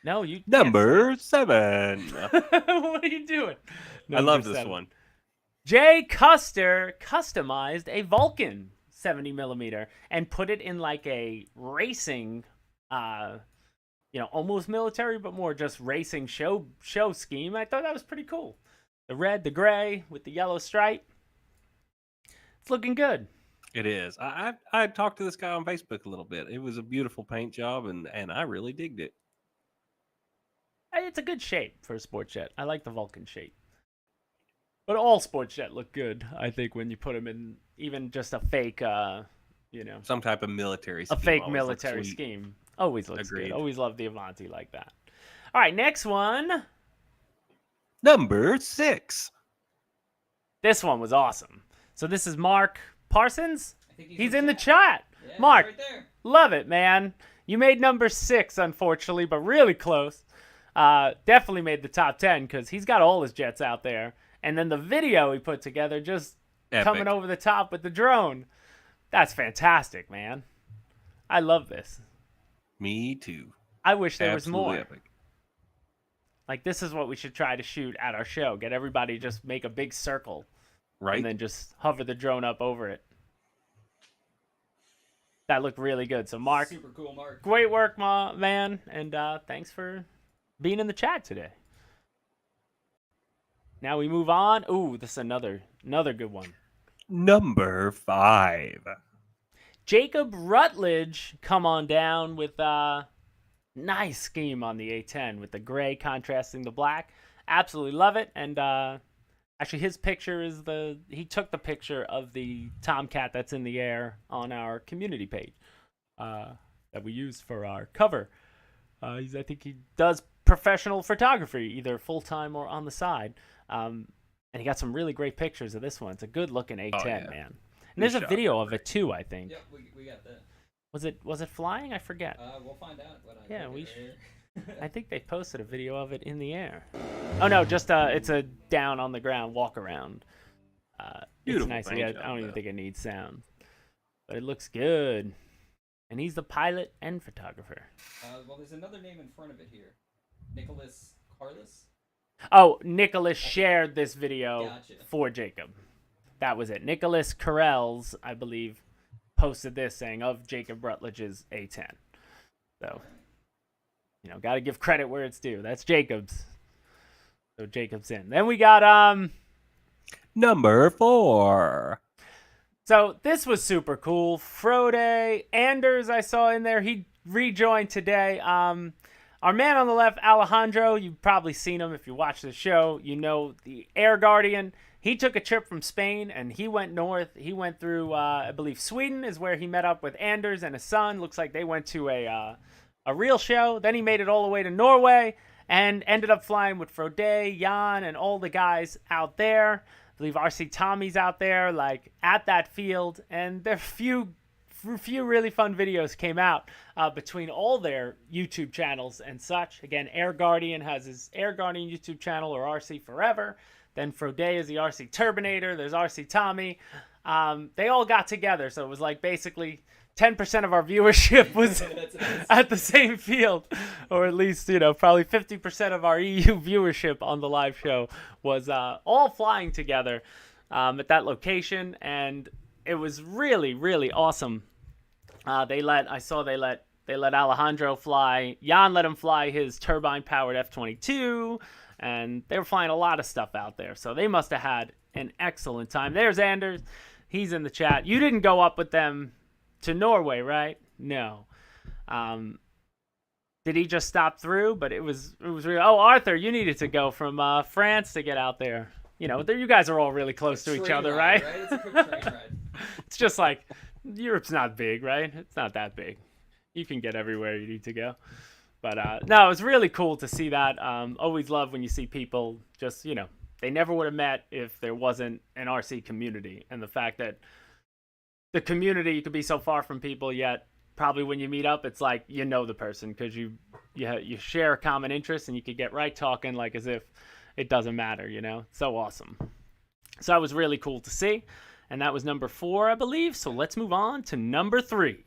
No, you Number 7. what are you doing? I love Number this 7. one. Jay Custer customized a Vulcan 70mm and put it in like a racing, almost military, but more just racing show scheme. I thought that was pretty cool. The red, the gray with the yellow stripe. It's looking good. It is. I talked to this guy on Facebook a little bit. It was a beautiful paint job, and I really digged it. It's a good shape for a sports jet. I like the Vulcan shape. But all sports jet look good, I think, when you put them in even just a fake, Some type of military scheme. a fake always looks military sweet. scheme. Always looks Agreed. good. Always love the Avanti like that. All right, next one. Number 6. This one was awesome. So this is Mark Parsons. I think He's in the chat. Yeah, Mark, he's right there. love it, man. You made number 6, unfortunately, but really close. Definitely made the top 10 because he's got all his jets out there. And then the video he put together, just Epic. coming over the top with the drone. That's fantastic, man. I love this. Me too. I wish there Absolutely was more. epic. Like, this is what we should try to shoot at our show. Get everybody just make a big circle. Right? And then just hover the drone up over it. That looked really good. So, Mark, Super cool, Mark. great work, man. And thanks for being in the chat today. Now we move on. Ooh, this is another good one. Number 5. Jacob Rutledge come on down with a nice scheme on the A10 with the gray contrasting the black. Absolutely love it. And actually his picture is he took the picture of the Tomcat that's in the air on our community page that we use for our cover. I think he does professional photography, either full-time or on the side. And he got some really great pictures of this one. It's a good-looking A10, yeah. man. And there's a shot. video of it too, I think. Yep, we got that. Was it flying? I forget. We'll find out. Yeah, I think they posted a video of it in the air. Oh no, just it's a down on the ground walk around. It's Beautiful nice. paint Yeah, I job, don't even though. think it needs sound, but it looks good. And he's the pilot and photographer. Well, there's another name in front of it here. Nicholas Carlos. Oh, Nicholas shared this video Gotcha. for Jacob. That was it. Nicholas Carell's, I believe, posted this saying of Jacob Rutledge's A10. So, got to give credit where it's due. That's Jacob's. So Jacob's in. Then we got Number 4. So this was super cool. Froday Anders, I saw in there. He rejoined today. Our man on the left, Alejandro, you've probably seen him if you watch the show. You know the Air Guardian. He took a trip from Spain, and he went north. He went through, I believe, Sweden is where he met up with Anders and his son. Looks like they went to a real show. Then he made it all the way to Norway and ended up flying with Froday, Jan, and all the guys out there. I believe RC Tommy's out there, like, at that field. And there are few really fun videos came out between all their YouTube channels and such. Again, Air Guardian has his Air Guardian YouTube channel, or RC Forever. Then Froday is the RC Turbinator. There's RC Tommy. They all got together, so it was like basically 10% of our viewership was at the same field, or at least, probably 50% of our EU viewership on the live show was all flying together at that location, and it was really, really awesome. They let Alejandro fly. Jan let him fly his turbine-powered F-22, and they were flying a lot of stuff out there. So they must have had an excellent time. There's Anders. He's in the chat. You didn't go up with them to Norway, right? No. Did he just stop through? But it was really. Oh, Arthur, you needed to go from France to get out there. You guys are all really close to each other, right? It's a quick train ride. It's just like Europe's not big, right? It's not that big. You can get everywhere you need to go. But no, it was really cool to see that. Always love when you see people just, they never would have met if there wasn't an RC community. And the fact that the community, you could be so far from people, yet probably when you meet up, it's like you know the person because you share a common interest and you could get right talking like as if it doesn't matter, you know? So awesome. So that was really cool to see. And that was number 4, I believe. So let's move on to number 3.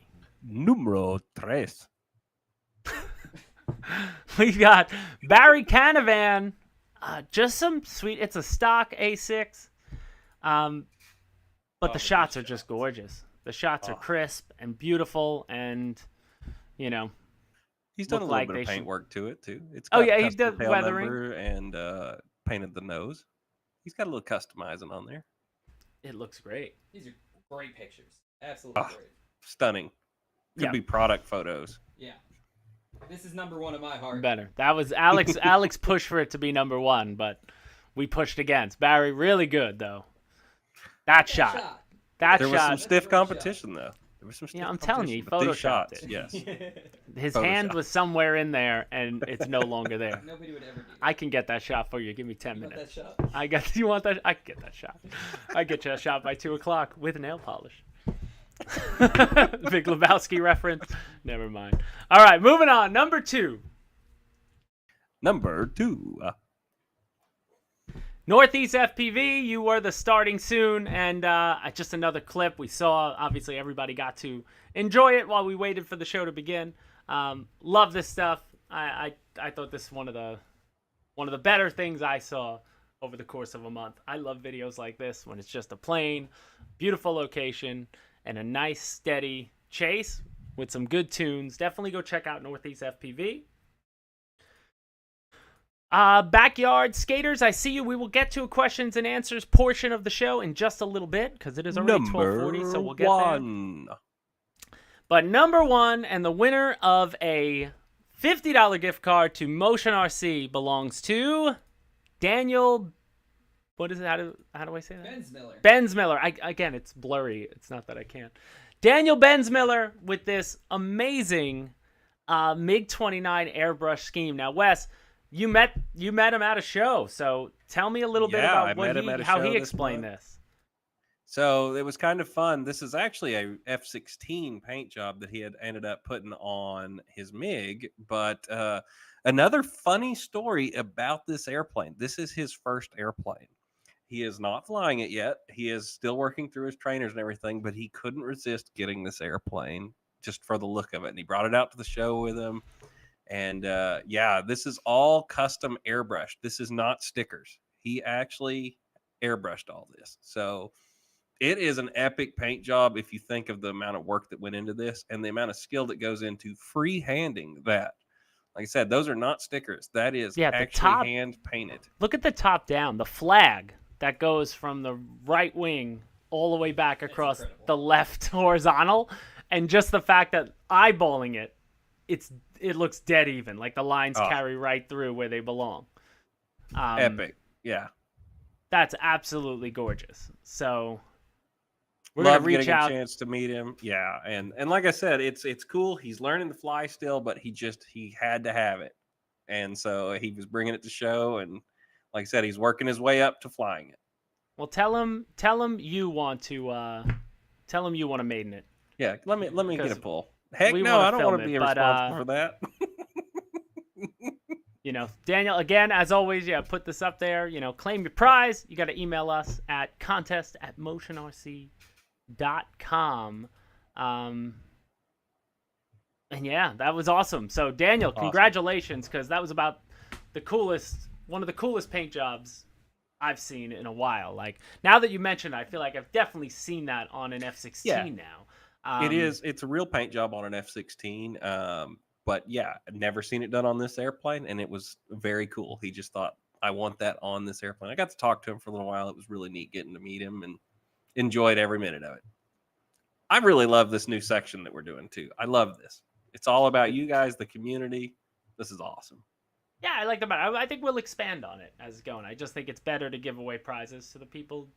Numero tres. We got Barry Canavan. Just some sweet. It's a stock A6. But the shots are just gorgeous. The shots are crisp and beautiful, and you know, he's done a little bit of paint work to it too. It's he does weathering and painted the nose. He's got a little customizing on there. It looks great. These are great pictures. Absolutely great. Stunning. Could be product photos. Yeah. This is number 1 in my heart. Better. That was Alex. Alex pushed for it to be number 1, but we pushed against. Barry, really good though. That shot. There was some stiff competition though. There was some stiff I'm telling you, he photoshopped shots, it. Yes. His hand was somewhere in there, and it's no longer there. Nobody would ever do that. I can get that shot for you. Give me 10 minutes. Want that shot? You want that? I can get that shot. I get you a shot by 2:00 with nail polish. Big Lebowski reference. Never mind. All right, moving on. Number 2. Northeast FPV, you were the starting soon, and just another clip we saw. Obviously, everybody got to enjoy it while we waited for the show to begin. Love this stuff. I thought this is one of the better things I saw over the course of a month. I love videos like this when it's just a plane, beautiful location, and a nice steady chase with some good tunes. Definitely go check out Northeast FPV. Backyard Skaters, I see you. We will get to a questions and answers portion of the show in just a little bit because it is already 12:40, so we'll get there. But number 1 and the winner of a $50 gift card to Motion RC belongs to Daniel. What is it? How do I say that? Bensmiller. Bensmiller. Again, it's blurry. It's not that I can't. Daniel Bensmiller with this amazing MiG-29 airbrush scheme. Now, Wes, you met him at a show, so tell me a little bit about how he explained this. So it was kind of fun. This is actually a F-16 paint job that he had ended up putting on his MiG, but another funny story about this airplane. This is his first airplane. He is not flying it yet. He is still working through his trainers and everything, but he couldn't resist getting this airplane just for the look of it. And he brought it out to the show with him. And this is all custom airbrushed. This is not stickers. He actually airbrushed all this. So it is an epic paint job if you think of the amount of work that went into this and the amount of skill that goes into freehanding that. Like I said, those are not stickers. That is actually hand painted. Look at the top down, the flag that goes from the right wing all the way back across the left horizontal. And just the fact that eyeballing it, it looks dead even. Like the lines carry right through where they belong. Epic. Yeah. That's absolutely gorgeous. So we're Love gonna reach out. A chance to meet him. Yeah. And like I said, it's cool. He's learning to fly still, but he had to have it. And so he was bringing it to show. And like I said, he's working his way up to flying it. Well, tell him you want to maiden it. Yeah. Let me get a pull. Heck no, I don't want to be responsible for that. Daniel, again, as always, put this up there. Claim your prize. You got to email us at contest@motionrc.com. And that was awesome. So, Daniel, congratulations, because that was about one of the coolest paint jobs I've seen in a while. Like, now that you mentioned it, I feel like I've definitely seen that on an F-16 now. It's a real paint job on an F-16. But I've never seen it done on this airplane, and it was very cool. He just thought, I want that on this airplane. I got to talk to him for a little while. It was really neat getting to meet him and enjoyed every minute of it. I really love this new section that we're doing too. I love this. It's all about you guys, the community. This is awesome. Yeah, I like about it. I think we'll expand on it as it's going. I just think it's better to give away prizes to the people,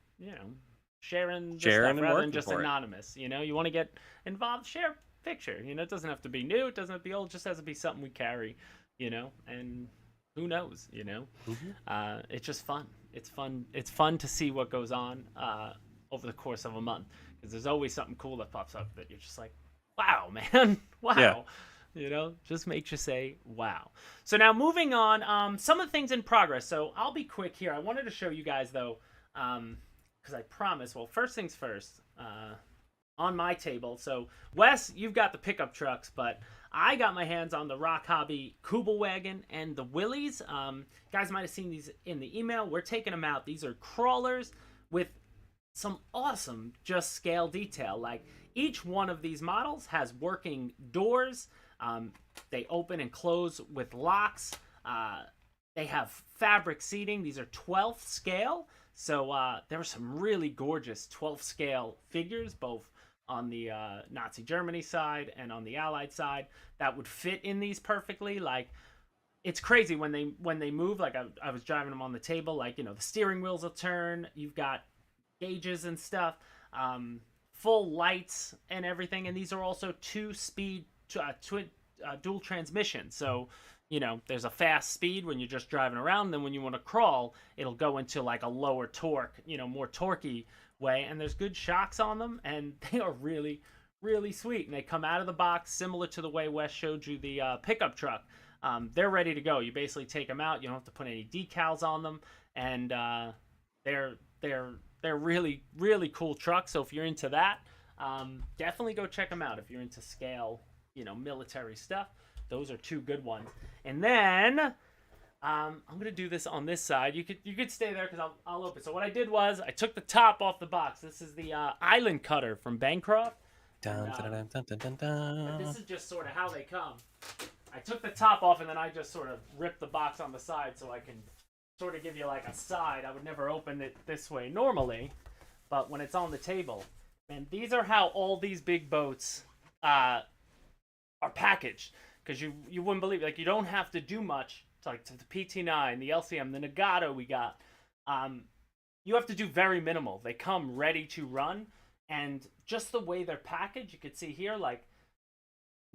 sharing stuff rather than just anonymous. You want to get involved, share a picture. It doesn't have to be new, it doesn't have to be old, it just has to be something we carry, and who knows, Mm-hmm. It's just fun. It's fun to see what goes on over the course of a month, because there's always something cool that pops up that you're just like, wow, man. Wow. Yeah. You know, just makes you say, wow. So now moving on, some of the things in progress. So I'll be quick here. I wanted to show you guys, though, because I promised. Well, first things first, on my table. So, Wes, you've got the pickup trucks, but I got my hands on the Rock Hobby Kugelwagen and the Willies. Guys might have seen these in the email. We're taking them out. These are crawlers with some awesome just scale detail. Like, each one of these models has working doors. They open and close with locks. They have fabric seating. These are 12th scale. So there were some really gorgeous 12th scale figures, both on the Nazi Germany side and on the Allied side, that would fit in these perfectly. Like, it's crazy when they move. Like, I was driving them on the table. Like, the steering wheels will turn. You've got gauges and stuff. Full lights and everything. And these are also 2-speed dual transmission. So, there's a fast speed when you're just driving around. Then when you want to crawl, it'll go into like a lower torque, more torquey way. And there's good shocks on them, and they are really, really sweet. And they come out of the box similar to the way Wes showed you the pickup truck. They're ready to go. You basically take them out. You don't have to put any decals on them, and they're really, really cool trucks. So if you're into that, definitely go check them out. If you're into scale, military stuff, those are two good ones. And then I'm gonna do this on this side. You could stay there because I'll open. So what I did was I took the top off the box. This is the Island Cutter from Bancroft. This is just sort of how they come. I took the top off and then I just sort of ripped the box on the side so I can sort of give you like a side. I would never open it this way normally, but when it's on the table, and these are how all these big boats are packaged. Because you wouldn't believe it. Like, you don't have to do much to the PT9, the LCM, the Nagato we got. You have to do very minimal. They come ready to run, and just the way they're packaged, you could see here, like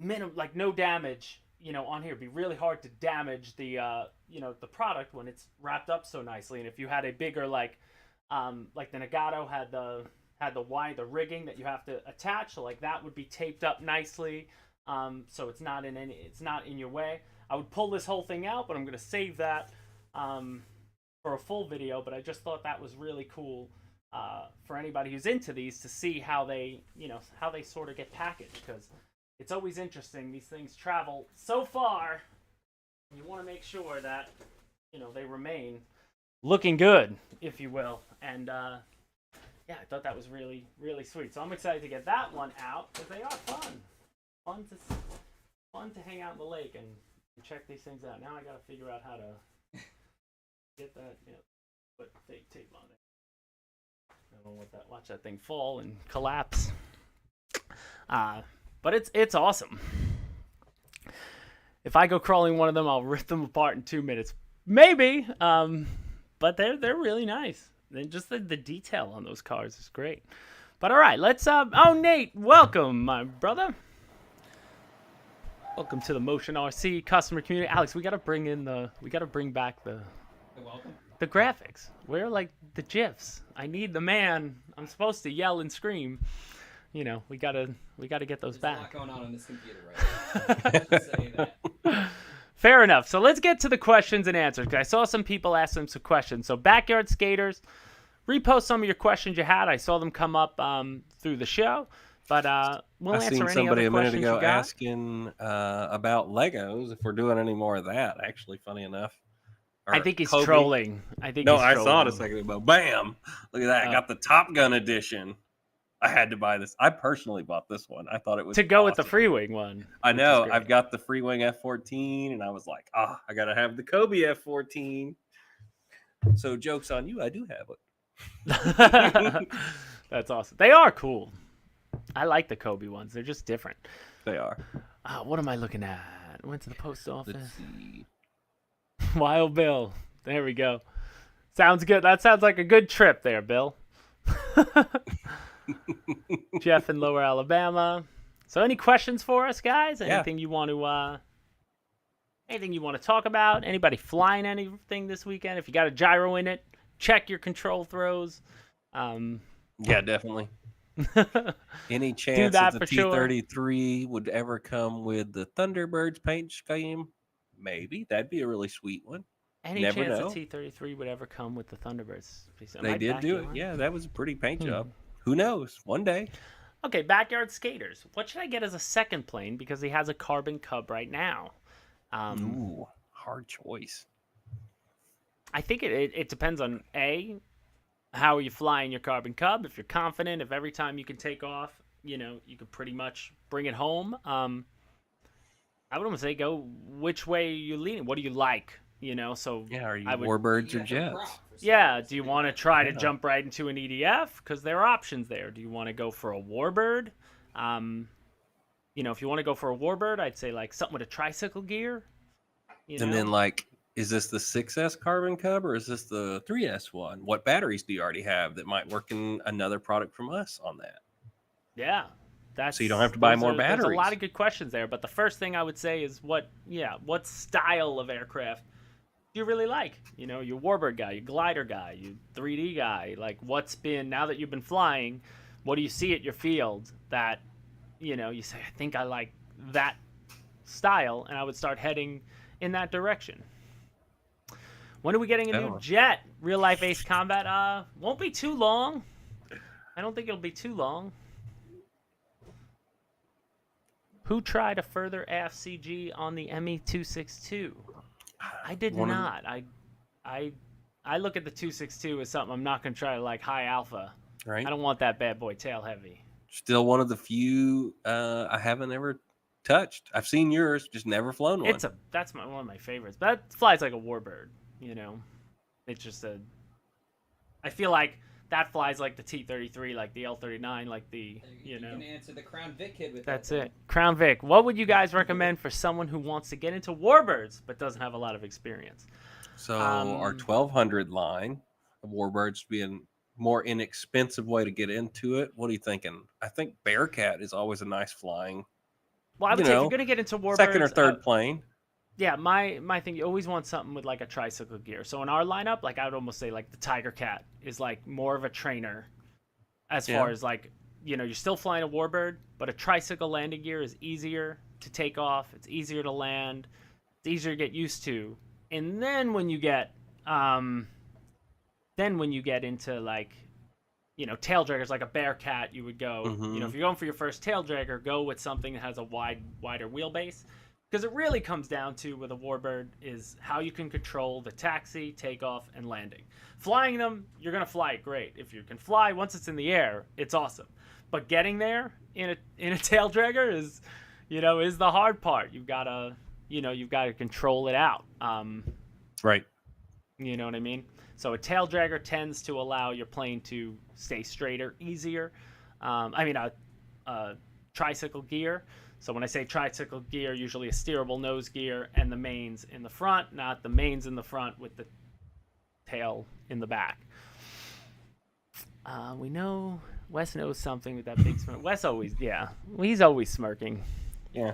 no damage, on here. It'd be really hard to damage the the product when it's wrapped up so nicely. And if you had a bigger like the Nagato had the rigging that you have to attach, so like that would be taped up nicely. So it's not in your way. I would pull this whole thing out, but I'm going to save that for a full video. But I just thought that was really cool for anybody who's into these to see how they sort of get packaged, because it's always interesting. These things travel so far, and you want to make sure that they remain looking good, if you will. And yeah, I thought that was really, really sweet. So I'm excited to get that one out because they are fun. Fun to hang out in the lake and check these things out. Now I gotta figure out how to get that, put fake tape on it. I don't want that. Watch that thing fall and collapse. But it's awesome. If I go crawling one of them, I'll rip them apart in 2 minutes, maybe. But they're really nice. And just the detail on those cars is great. But all right, let's. Oh, Nate, welcome, my brother. Welcome to the Motion RC customer community. Alex, we gotta bring back the graphics. Where like the GIFs? I need the man. I'm supposed to yell and scream. We gotta get those back. There's a lot going on this computer right now. Just saying that. Fair enough. So let's get to the questions and answers, because I saw some people ask them some questions. So Backyard Skaters, repost some of your questions you had. I saw them come up through the show. But we'll answer any other questions you got. I seen somebody a minute ago asking about Legos, if we're doing any more of that, actually, funny enough. I think he's trolling. I saw it a second ago. Bam! Look at that. I got the Top Gun edition. I had to buy this. I personally bought this one. I thought it was to go with the Freewing one. I know. I've got the Freewing F14, and I was like, I got to have the Kobe F14. So joke's on you. I do have it. That's awesome. They are cool. I like the Kobe ones. They're just different. They are. What am I looking at? I went to the post office. Let's see. Wild Bill. There we go. Sounds good. That sounds like a good trip there, Bill. Jeff in Lower Alabama. So any questions for us, guys? Anything you want to talk about? Anybody flying anything this weekend? If you got a gyro in it, check your control throws. Yeah, definitely. Any chance that that the for sure. T-33 would ever come with the Thunderbirds paint scheme? Maybe. That'd be a really sweet one. Any Never chance know. the T-33 would ever come with the Thunderbirds? Am They I did do it. backyard? Yeah, that was a pretty paint Hmm. job. Who knows? One day. Okay, backyard skaters. What should I get as a second plane? Because he has a carbon cub right now. Ooh, hard choice. I think it depends on A, how are you flying your carbon cub? If you're confident, if every time you can take off, you can pretty much bring it home. I would almost say go which way are you leaning. What do you like? So Yeah, are you I would- warbirds You or got the jets? Croft for yeah. some Do you reason. want to try to Yeah. jump right into an EDF? Because there are options there. Do you want to go for a warbird? If you want to go for a warbird, I'd say like something with a tricycle gear. And then, like, is this the 6S Carbon Cub or is this the 3S one? What batteries do you already have that might work in another product from us on that? Yeah. So you don't have to buy more There's a lot batteries. of good questions there, but the first thing I would say is what style of aircraft do you really like? Your warbird guy, your glider guy, your 3D guy. Like, now that you've been flying, what do you see at your field that, you say, I think I like that style, and I would start heading in that direction. When are we getting a new Oh. jet? Real life Ace Combat? Won't be too long. I don't think it'll be too long. Who tried a further AFCG on the ME-262? I did One of the- not. I look at the 262 as something I'm not going to try to like high alpha. Right? I don't want that bad boy tail heavy. Still one of the few I haven't ever touched. I've seen yours, just never flown one. That's one of my favorites. But that flies like a warbird, It's just I feel like that flies like the T-33, like the L-39, like the, You can answer the Crown Vic kid with That's that. it. Crown Vic. What would you guys recommend for someone who wants to get into warbirds but doesn't have a lot of experience? So our 1200 line of warbirds being more inexpensive way to get into it. What are you thinking? I think Bearcat is always a nice flying Well, I would say if you're going to get into warbirds, second or third plane. Yeah, my thing, you always want something with like a tricycle gear. So in our lineup, like I would almost say like the Tiger Cat is like more of a trainer as far as like, you're still flying a warbird, but a tricycle landing gear is easier to take off. It's easier to land. It's easier to get used to. And then when you get into like, tail draggers like a Bearcat, you would go, if you're going for your first tail dragger, go with something that has a wider wheelbase. Because it really comes down to, with a warbird, is how you can control the taxi, takeoff, and landing. Flying them, you're going to fly it great. If you can fly, once it's in the air, it's awesome. But getting there in a tail dragger is the hard part. You've got to control it out. Right. You know what I mean? So a tail dragger tends to allow your plane to stay straighter, easier. A tricycle gear. So when I say tricycle gear, usually a steerable nose gear and the mains in the front, not the mains in the front with the tail in the back. We know Wes knows something with that big smirk. Wes always, he's always smirking. Yeah.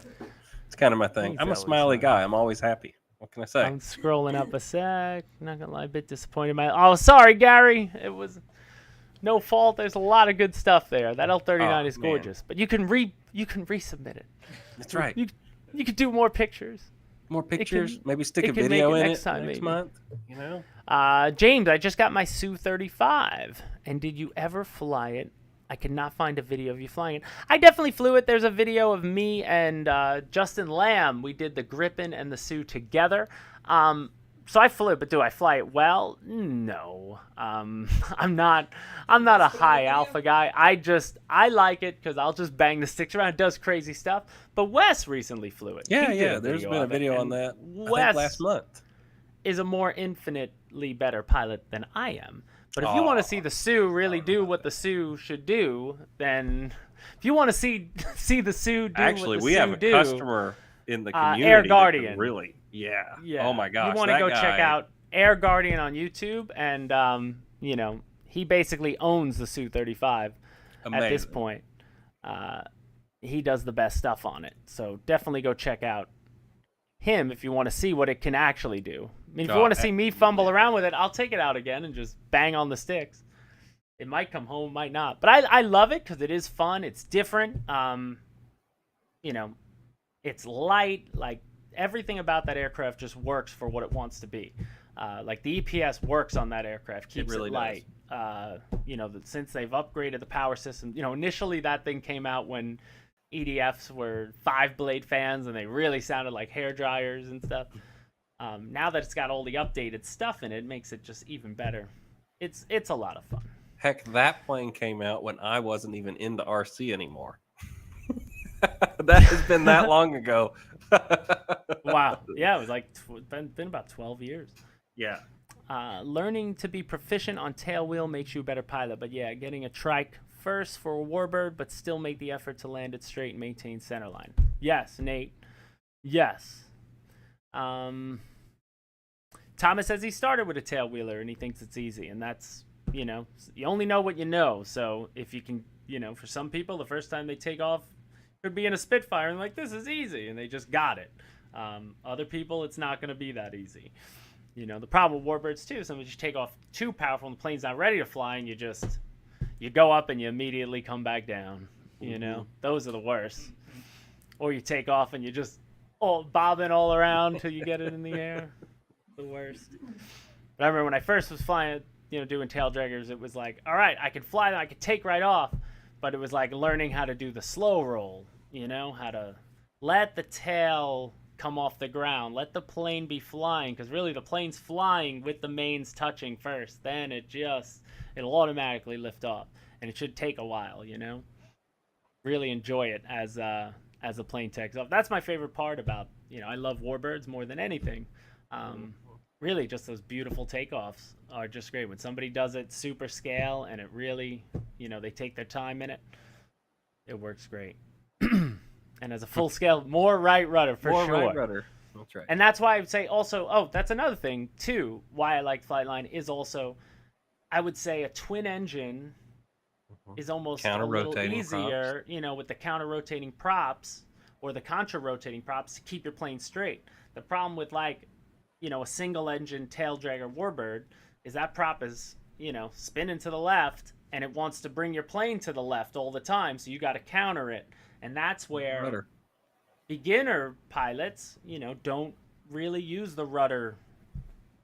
It's kind of my thing. He's I'm a always smiley smiling. guy. I'm always happy. What can I say? I'm scrolling up a sec. Not gonna lie, a bit disappointed. Oh, sorry, Gary. It was no fault. There's a lot of good stuff there. That L-39 is man. gorgeous, but you can resubmit it. That's right. You could do more pictures. More pictures. Maybe stick a it can video make it in next it time, next maybe. month. James, I just got my Su-35, and did you ever fly it? I could not find a video of you flying it. I definitely flew it. There's a video of me and Justin Lamb. We did the Griffin and the Su together. So I flew it, but do I fly it well? No. I'm not a high alpha guy. I like it because I'll just bang the sticks around. It does crazy stuff. But Wes recently flew it. Yeah, He did yeah. a There's video been a of it, video on and that I Wes think last month. is a more infinitely better pilot than I am. But if you want to see the Su really do what the Su should do, then if you want to see the Su do Actually, what the we Su have a do, customer in the community. Air that Guardian. can really, yeah. yeah. Oh my gosh. You want to go check guy- out Air Guardian on YouTube, and he basically owns the Su-35 at this Amazing. point. He does the best stuff on it, so definitely go check out him if you want to see what it can actually do. I mean, if you want to see me fumble around with it, I'll take it out again and just bang on the sticks. It might come home, might not. But I love it because it is fun. It's different. You know, it's light. Like, everything about that aircraft just works for what it wants to be. Like, the EPS works on that aircraft, keeps it light. You know, since they've upgraded the power system, you know, initially that thing came out when EDFs were 5-blade fans and they really sounded like hair dryers and stuff. Now that it's got all the updated stuff in it, it makes it just even better. It's a lot of fun. Heck, that plane came out when I wasn't even into RC anymore. That has been that long ago. Wow. Yeah, it was like been about 12 years. Yeah. Learning to be proficient on tailwheel makes you a better pilot. But yeah, getting a trike first for a warbird, but still make the effort to land it straight and maintain center line. Yes, Nate. Yes. Thomas says he started with a tailwheeler and he thinks it's easy. And that's, you know, you only know what you know. So if you can, you know, for some people, the first time they take off could be in a Spitfire and like, this is easy. And they just got it. Other people, it's not going to be that easy. You know, the problem with warbirds too, sometimes you take off too powerful and the plane's not ready to fly and you go up and you immediately come back down. You know, those are the worst. Or you take off and you just bobbing all around until you get it in the air. The worst. But I remember when I first was flying, you know, doing tail draggers, it was like, all right, I could fly them, I could take right off. But it was like learning how to do the slow roll, you know, how to let the tail come off the ground, let the plane be flying, because really the plane's flying with the mains touching first. Then it'll automatically lift off, and it should take a while, you know. Really enjoy it as the plane takes off. That's my favorite part about, you know, I love warbirds more than anything. Really, just those beautiful takeoffs are just great. When somebody does it super scale and it really, you know, they take their time in it, it works great. And as a full scale, more right rudder for sure. More right rudder. That's right. And that's why I would say also, that's another thing too, why I like Flightline is also, I would say a twin engine is almost a little easier, props. You know, with the counter-rotating props or the contra-rotating props to keep your plane straight. The problem with, like, you know, a single-engine tail dragger warbird is that prop is, you know, spinning to the left, and it wants to bring your plane to the left all the time, so you got to counter it. And that's where beginner pilots, you know, don't really use the rudder,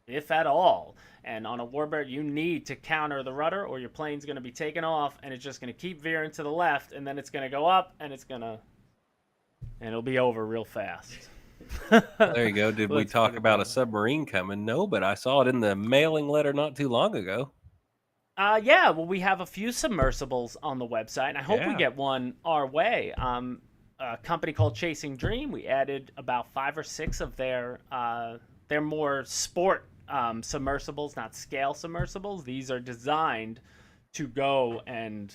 if at all. And on a warbird, you need to counter the rudder or your plane's going to be taken off and it's just going to keep veering to the left and then it's going to go up and it'll be over real fast. There you go. Did we talk about a submarine coming? No, but I saw it in the mailing letter not too long ago. Yeah, well, we have a few submersibles on the website, and I hope we get one our way. A company called Chasing Dream, we added about 5 or 6 of their more sport submersibles, not scale submersibles. These are designed to go and,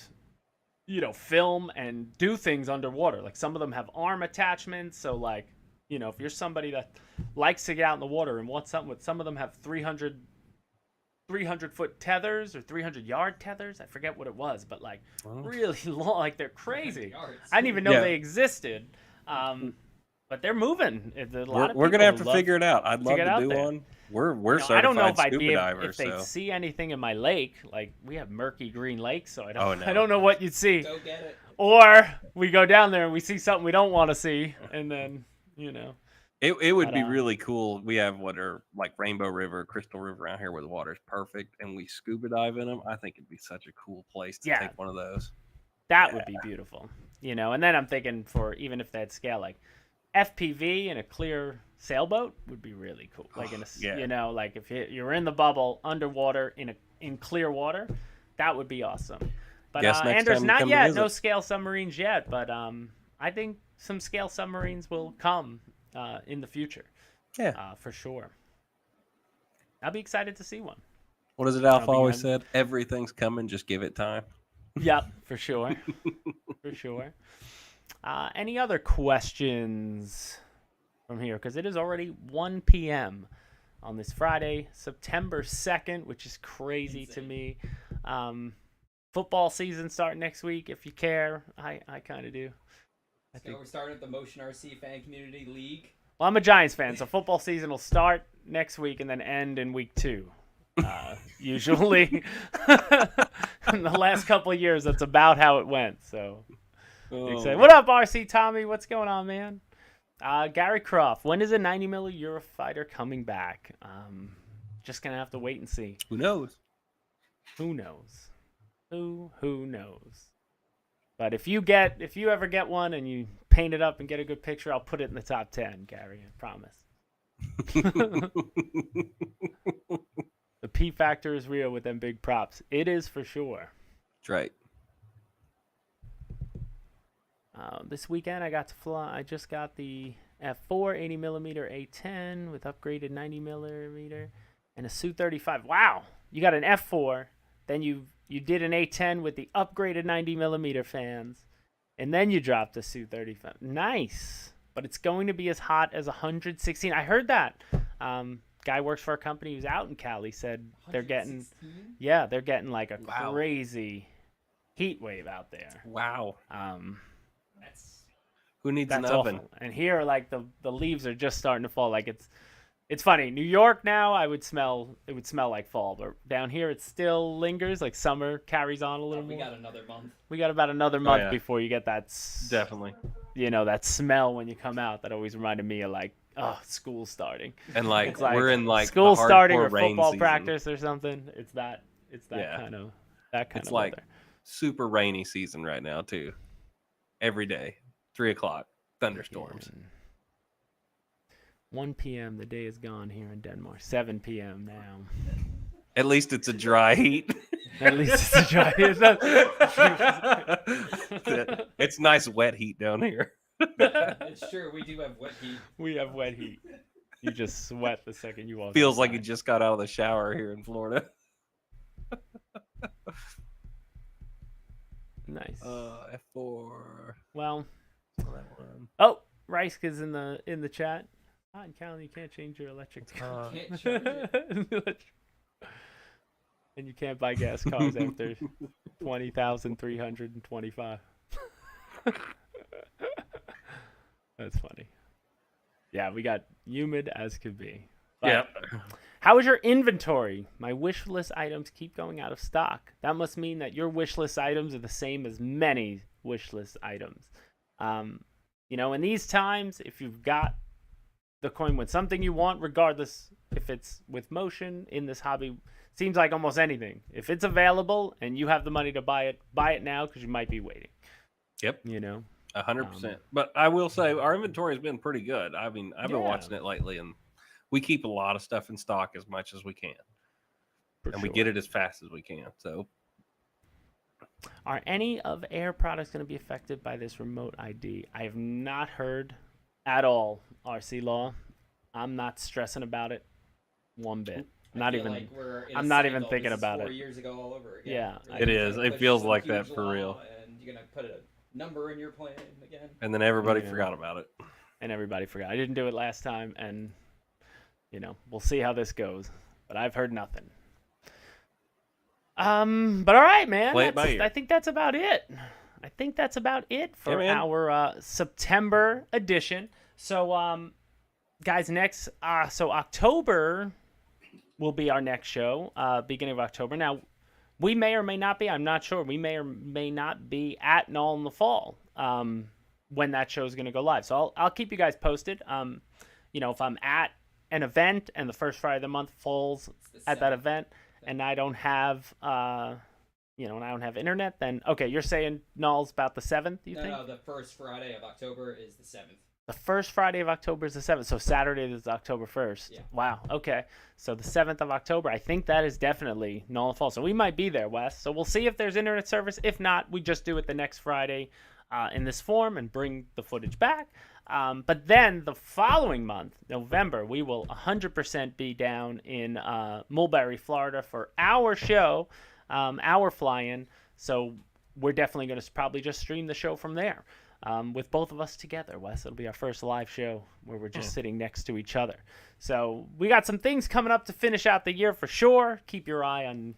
you know, film and do things underwater. Like, some of them have arm attachments, so, like, you know, if you're somebody that likes to get out in the water and wants something with, some of them have 300-foot tethers or 300-yard tethers. I forget what it was, but like really long. Like, they're crazy. I didn't even know they existed. But they're moving. We're gonna have to figure it out. I'd love to do one. We're certified I don't know if I'd scuba be divers. If they'd see anything in my lake. Like, we have murky green lakes, so I don't. No. I don't know what you'd see. Go get it. Or we go down there and we see something we don't want to see, and then, you know. It would be really cool. We have what are like Rainbow River, Crystal River around here where the water's perfect, and we scuba dive in them. I think it'd be such a cool place to take one of those. That would be beautiful, you know. And then I'm thinking, for even if they had scale, like FPV in a clear sailboat would be really cool. Like in a, you know, like if you're in the bubble underwater in clear water, that would be awesome. But Anders, not yet. No scale submarines yet, but I think some scale submarines will come in the future. For sure. I'll be excited to see one. What is it Alpha always said? Everything's coming, just give it time. Yep, for sure. For sure. Any other questions from here? Because it is already 1 p.m. on this Friday, September 2nd, which is crazy to me. Football season starting next week, if you care. I kind of do. I think we're starting with the Motion RC Fan Community League. Well, I'm a Giants fan, so football season will start next week and then end in week 2. Usually. in the last couple of years, that's about how it went. So, Oh. what up, RC Tommy? What's going on, man? Gary Croft, when is a 90 mil Eurofighter coming back? Just gonna have to wait and see. Who knows? Who knows? Who knows? But if you ever get one and you paint it up and get a good picture, I'll put it in the top 10, Gary. I promise. The P factor is real with them big props. It is for sure. That's right. This weekend I got to fly. I just got the F4 80 millimeter A10 with upgraded 90 millimeter and a Su-35. Wow, you got an F4, then you did an A10 with the upgraded 90 millimeter fans, and then you dropped a Su-35. Nice, but it's going to be as hot as 116. I heard that. Guy works for a company who's out in Cali. Said they're getting, 116? they're getting like a Wow. crazy heat wave out there. Wow. That's Who needs an That's oven? awful. And here, like the leaves are just starting to fall. Like it's funny. New York now, it would smell like fall, but down here it still lingers. Like summer carries on a little we more. got another month. We got about another month yeah. before you get that. Definitely. That smell when you come out. That always reminded me of like, school starting. And like, It's like we're in like school the starting hardcore or rain football season. practice or something. It's that Yeah. kind of It's of like weather. super rainy season right now too. Every day, 3:00, thunderstorms. Yeah. 1 p.m. The day is gone here in Denmark. 7 p.m. now. At least it's a dry heat. At least it's a dry. It's nice wet heat down here. It's true. We do have wet heat. We have wet heat. You just sweat the second you walk. Feels like you outside. just got out of the shower here in Florida. Nice. F4. Well, That one. oh, Rice is in the chat. In Cali, you can't change your electric car. Can't charge it. And you can't buy gas cars after 20,325. That's funny. Yeah, we got humid as could be. But Yep. how is your inventory? My wish list items keep going out of stock. That must mean that your wish list items are the same as many wish list items. In these times, if you've got the coin with something you want, regardless if it's with motion in this hobby, seems like almost anything. If it's available and you have the money to buy it now because you might be waiting. Yep. 100%. But I will say our inventory has been pretty good. I mean, I've been Yeah. watching it lately, and we keep a lot of stuff in stock as much as we can, and we get it as fast as we can. So, Are any of Air products going to be affected by this remote ID? I have not heard at all, RC Law. I'm not stressing about it one bit. I feel like we're in a I'm not even cycle. thinking This is about 4 it. years ago all over again. Yeah, Really, It you're is. gonna It push feels some like that huge for law, real. And you're gonna put a number in your plan again. and then everybody Yeah. forgot about it. And everybody forgot. I didn't do it last time, and we'll see how this goes. But I've heard nothing. But all right, man. Play it by ear. I think that's about it. I think that's about it for man. our September edition. So, guys, so October will be our next show, beginning of October. Now, we may or may not be. I'm not sure. We may or may not be at Null in the Fall when that show is going to go live. So I'll keep you guys posted. If I'm at an event and the first Friday of the month falls It's the at that 7th. event, and I don't have, and I don't have internet, then okay, you're saying Null's about the 7th. You think? No, the first Friday of October is the 7th. The first Friday of October is the 7th, so Saturday is October 1st. Yeah. Wow, okay. So the 7th of October, I think that is definitely Null and Fall. So we might be there, Wes. So we'll see if there's internet service. If not, we just do it the next Friday in this form and bring the footage back. But then the following month, November, we will 100% be down in Mulberry, Florida for our show, our fly-in. So we're definitely going to probably just stream the show from there. With both of us together, Wes. It'll be our first live show where we're just sitting next to each other. So we got some things coming up to finish out the year for sure. Keep your eye on,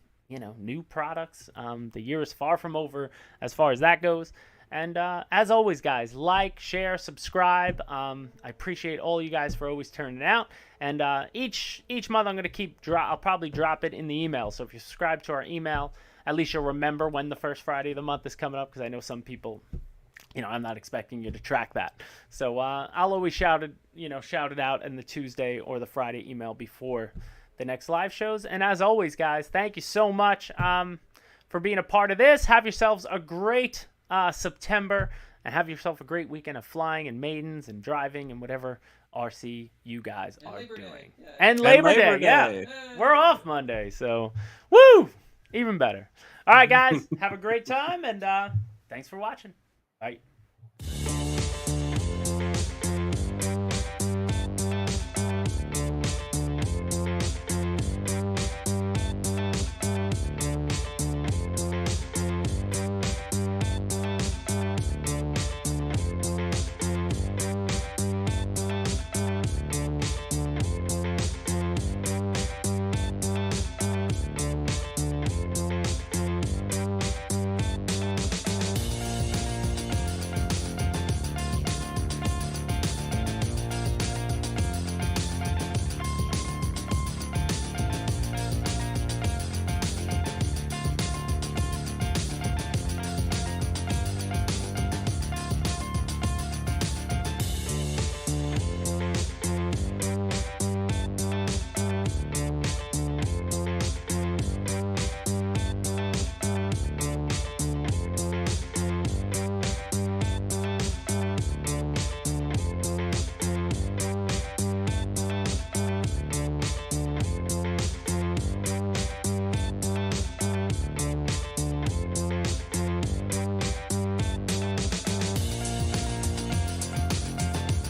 new products. The year is far from over as far as that goes. And as always, guys, like, share, subscribe. I appreciate all you guys for always turning it out. And each month I'm going to I'll probably drop it in the email. So if you subscribe to our email, at least you'll remember when the first Friday of the month is coming up, because I know some people, I'm not expecting you to track that. So I'll always shout it out in the Tuesday or the Friday email before the next live shows. And as always, guys, thank you so much for being a part of this. Have yourselves a great September, and have yourself a great weekend of flying and maidens and driving and whatever RC you guys are doing. Yeah. And Labor Day, yeah. We're off Monday, so woo! Even better. All right, guys, have a great time, and thanks for watching. Bye.